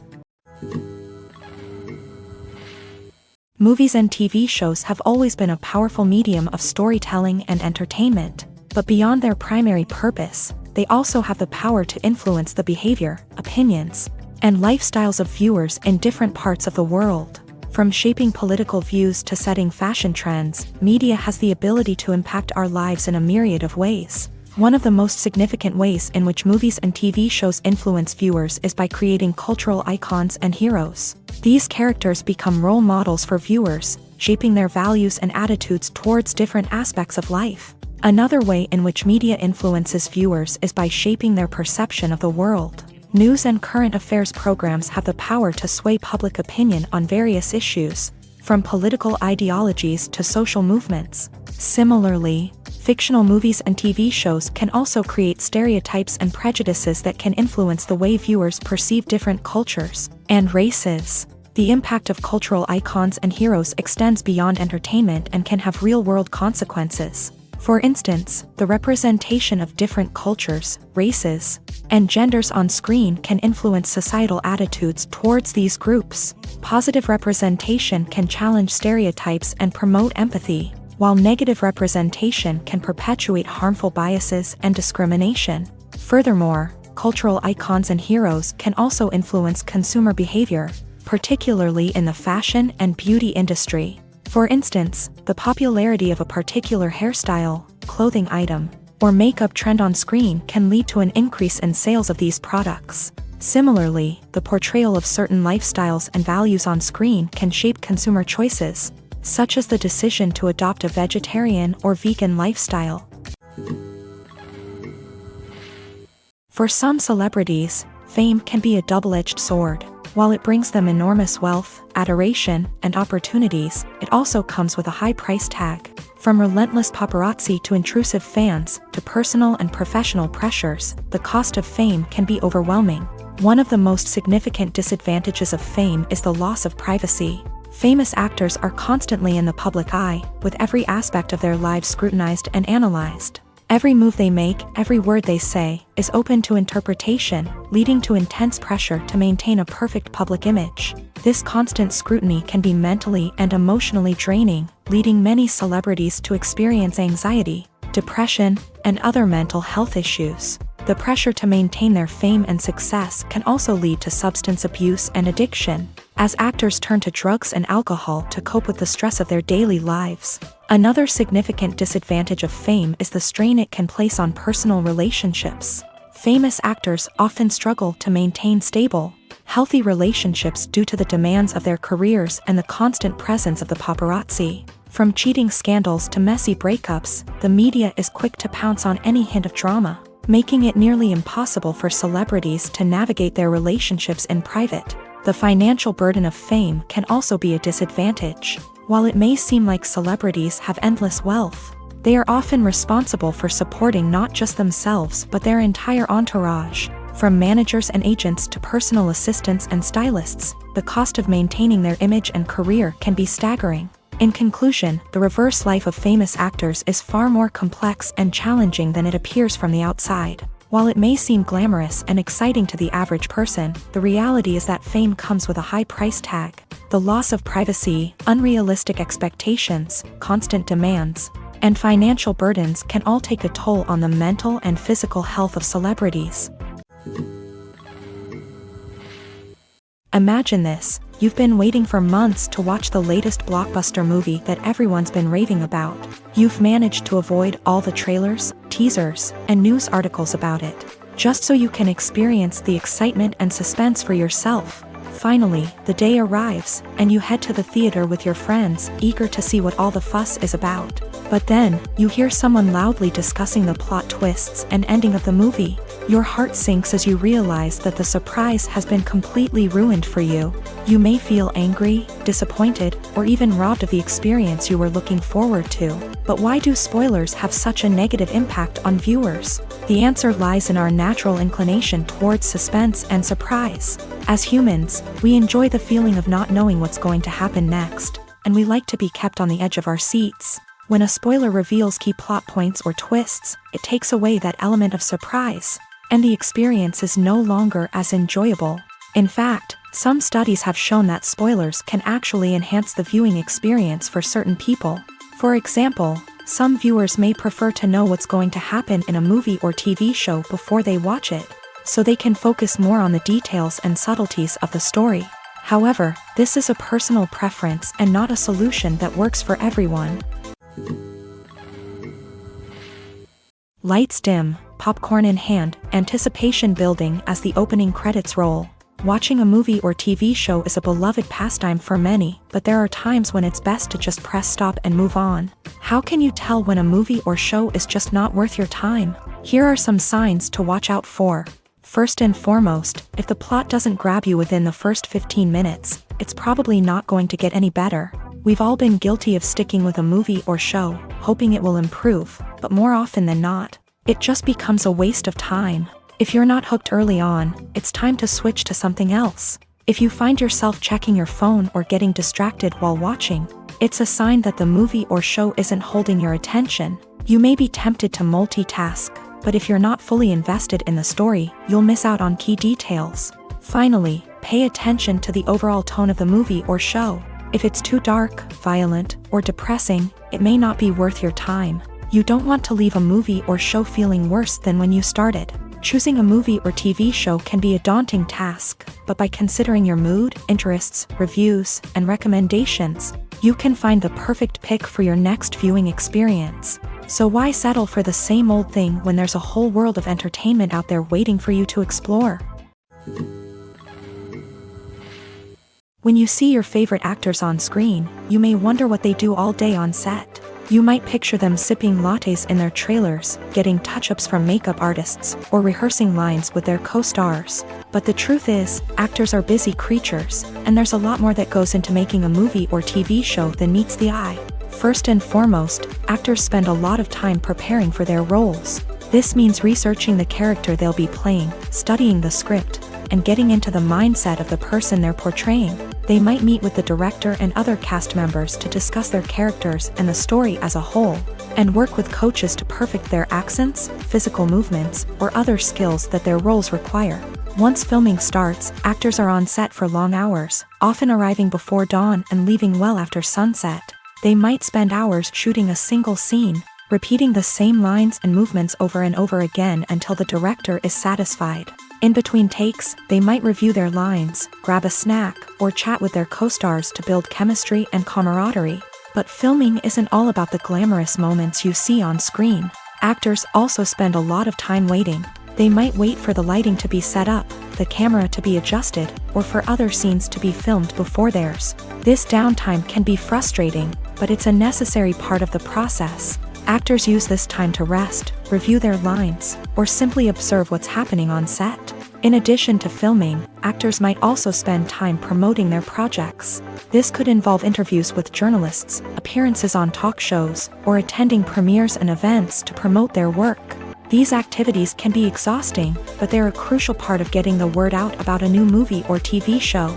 Movies and TV shows have always been a powerful medium of storytelling and entertainment, but beyond their primary purpose, they also have the power to influence the behavior, opinions, and lifestyles of viewers in different parts of the world. From shaping political views to setting fashion trends, media has the ability to impact our lives in a myriad of ways. One of the most significant ways in which movies and TV shows influence viewers is by creating cultural icons and heroes. These characters become role models for viewers, shaping their values and attitudes towards different aspects of life. Another way in which media influences viewers is by shaping their perception of the world. News and current affairs programs have the power to sway public opinion on various issues, from political ideologies to social movements. Similarly, fictional movies and TV shows can also create stereotypes and prejudices that can influence the way viewers perceive different cultures and races. The impact of cultural icons and heroes extends beyond entertainment and can have real-world consequences. For instance, the representation of different cultures, races, and genders on screen can influence societal attitudes towards these groups. Positive representation can challenge stereotypes and promote empathy, while negative representation can perpetuate harmful biases and discrimination. Furthermore, cultural icons and heroes can also influence consumer behavior, particularly in the fashion and beauty industry. For instance, the popularity of a particular hairstyle, clothing item, or makeup trend on screen can lead to an increase in sales of these products. Similarly, the portrayal of certain lifestyles and values on screen can shape consumer choices, such as the decision to adopt a vegetarian or vegan lifestyle. For some celebrities, fame can be a double-edged sword. While it brings them enormous wealth, adoration, and opportunities, it also comes with a high price tag. From relentless paparazzi to intrusive fans, to personal and professional pressures, the cost of fame can be overwhelming. One of the most significant disadvantages of fame is the loss of privacy. Famous actors are constantly in the public eye, with every aspect of their lives scrutinized and analyzed. Every move they make, every word they say, is open to interpretation, leading to intense pressure to maintain a perfect public image. This constant scrutiny can be mentally and emotionally draining, leading many celebrities to experience anxiety, depression, and other mental health issues. The pressure to maintain their fame and success can also lead to substance abuse and addiction. as actors turn to drugs and alcohol to cope with the stress of their daily lives. Another significant disadvantage of fame is the strain it can place on personal relationships. Famous actors often struggle to maintain stable, healthy relationships due to the demands of their careers and the constant presence of the paparazzi. From cheating scandals to messy breakups, the media is quick to pounce on any hint of drama, making it nearly impossible for celebrities to navigate their relationships in private. The financial burden of fame can also be a disadvantage. While it may seem like celebrities have endless wealth, they are often responsible for supporting not just themselves but their entire entourage. From managers and agents to personal assistants and stylists, the cost of maintaining their image and career can be staggering. In conclusion, the reverse life of famous actors is far more complex and challenging than it appears from the outside. While it may seem glamorous and exciting to the average person, the reality is that fame comes with a high price tag. The loss of privacy, unrealistic expectations, constant demands, and financial burdens can all take a toll on the mental and physical health of celebrities. Imagine this: you've been waiting for months to watch the latest blockbuster movie that everyone's been raving about. You've managed to avoid all the trailers, teasers, and news articles about it, just so you can experience the excitement and suspense for yourself. Finally, the day arrives, and you head to the theater with your friends, eager to see what all the fuss is about. But then, you hear someone loudly discussing the plot twists and ending of the movie. Your heart sinks as you realize that the surprise has been completely ruined for you. You may feel angry, disappointed, or even robbed of the experience you were looking forward to. But why do spoilers have such a negative impact on viewers? The answer lies in our natural inclination towards suspense and surprise. As humans, we enjoy the feeling of not knowing what's going to happen next, and we like to be kept on the edge of our seats. When a spoiler reveals key plot points or twists, it takes away that element of surprise, and the experience is no longer as enjoyable. In fact, some studies have shown that spoilers can actually enhance the viewing experience for certain people. For example, some viewers may prefer to know what's going to happen in a movie or TV show before they watch it, so they can focus more on the details and subtleties of the story. However, this is a personal preference and not a solution that works for everyone. Lights dim, popcorn in hand, anticipation building as the opening credits roll. Watching a movie or TV show is a beloved pastime for many, but there are times when it's best to just press stop and move on. How can you tell when a movie or show is just not worth your time? Here are some signs to watch out for. First and foremost, if the plot doesn't grab you within the first 15 minutes, it's probably not going to get any better. We've all been guilty of sticking with a movie or show, hoping it will improve, but more often than not, it just becomes a waste of time. If you're not hooked early on, it's time to switch to something else. If you find yourself checking your phone or getting distracted while watching, it's a sign that the movie or show isn't holding your attention. You may be tempted to multitask, but if you're not fully invested in the story, you'll miss out on key details. Finally, pay attention to the overall tone of the movie or show. If it's too dark, violent, or depressing, it may not be worth your time. You don't want to leave a movie or show feeling worse than when you started. Choosing a movie or TV show can be a daunting task, but by considering your mood, interests, reviews, and recommendations, you can find the perfect pick for your next viewing experience. So why settle for the same old thing when there's a whole world of entertainment out there waiting for you to explore? When you see your favorite actors on screen, you may wonder what they do all day on set. You might picture them sipping lattes in their trailers, getting touch-ups from makeup artists, or rehearsing lines with their co-stars. But the truth is, actors are busy creatures, and there's a lot more that goes into making a movie or TV show than meets the eye. First and foremost, actors spend a lot of time preparing for their roles. This means researching the character they'll be playing, studying the script, and getting into the mindset of the person they're portraying. They might meet with the director and other cast members to discuss their characters and the story as a whole, and work with coaches to perfect their accents, physical movements, or other skills that their roles require. Once filming starts, actors are on set for long hours, often arriving before dawn and leaving well after sunset. They might spend hours shooting a single scene, repeating the same lines and movements over and over again until the director is satisfied. In between takes, they might review their lines, grab a snack, or chat with their co-stars to build chemistry and camaraderie. But filming isn't all about the glamorous moments you see on screen. Actors also spend a lot of time waiting. They might wait for the lighting to be set up, the camera to be adjusted, or for other scenes to be filmed before theirs. This downtime can be frustrating, but it's a necessary part of the process. Actors use this time to rest, review their lines, or simply observe what's happening on set. In addition to filming, actors might also spend time promoting their projects. This could involve interviews with journalists, appearances on talk shows, or attending premieres and events to promote their work. These activities can be exhausting, but they're a crucial part of getting the word out about a new movie or TV show.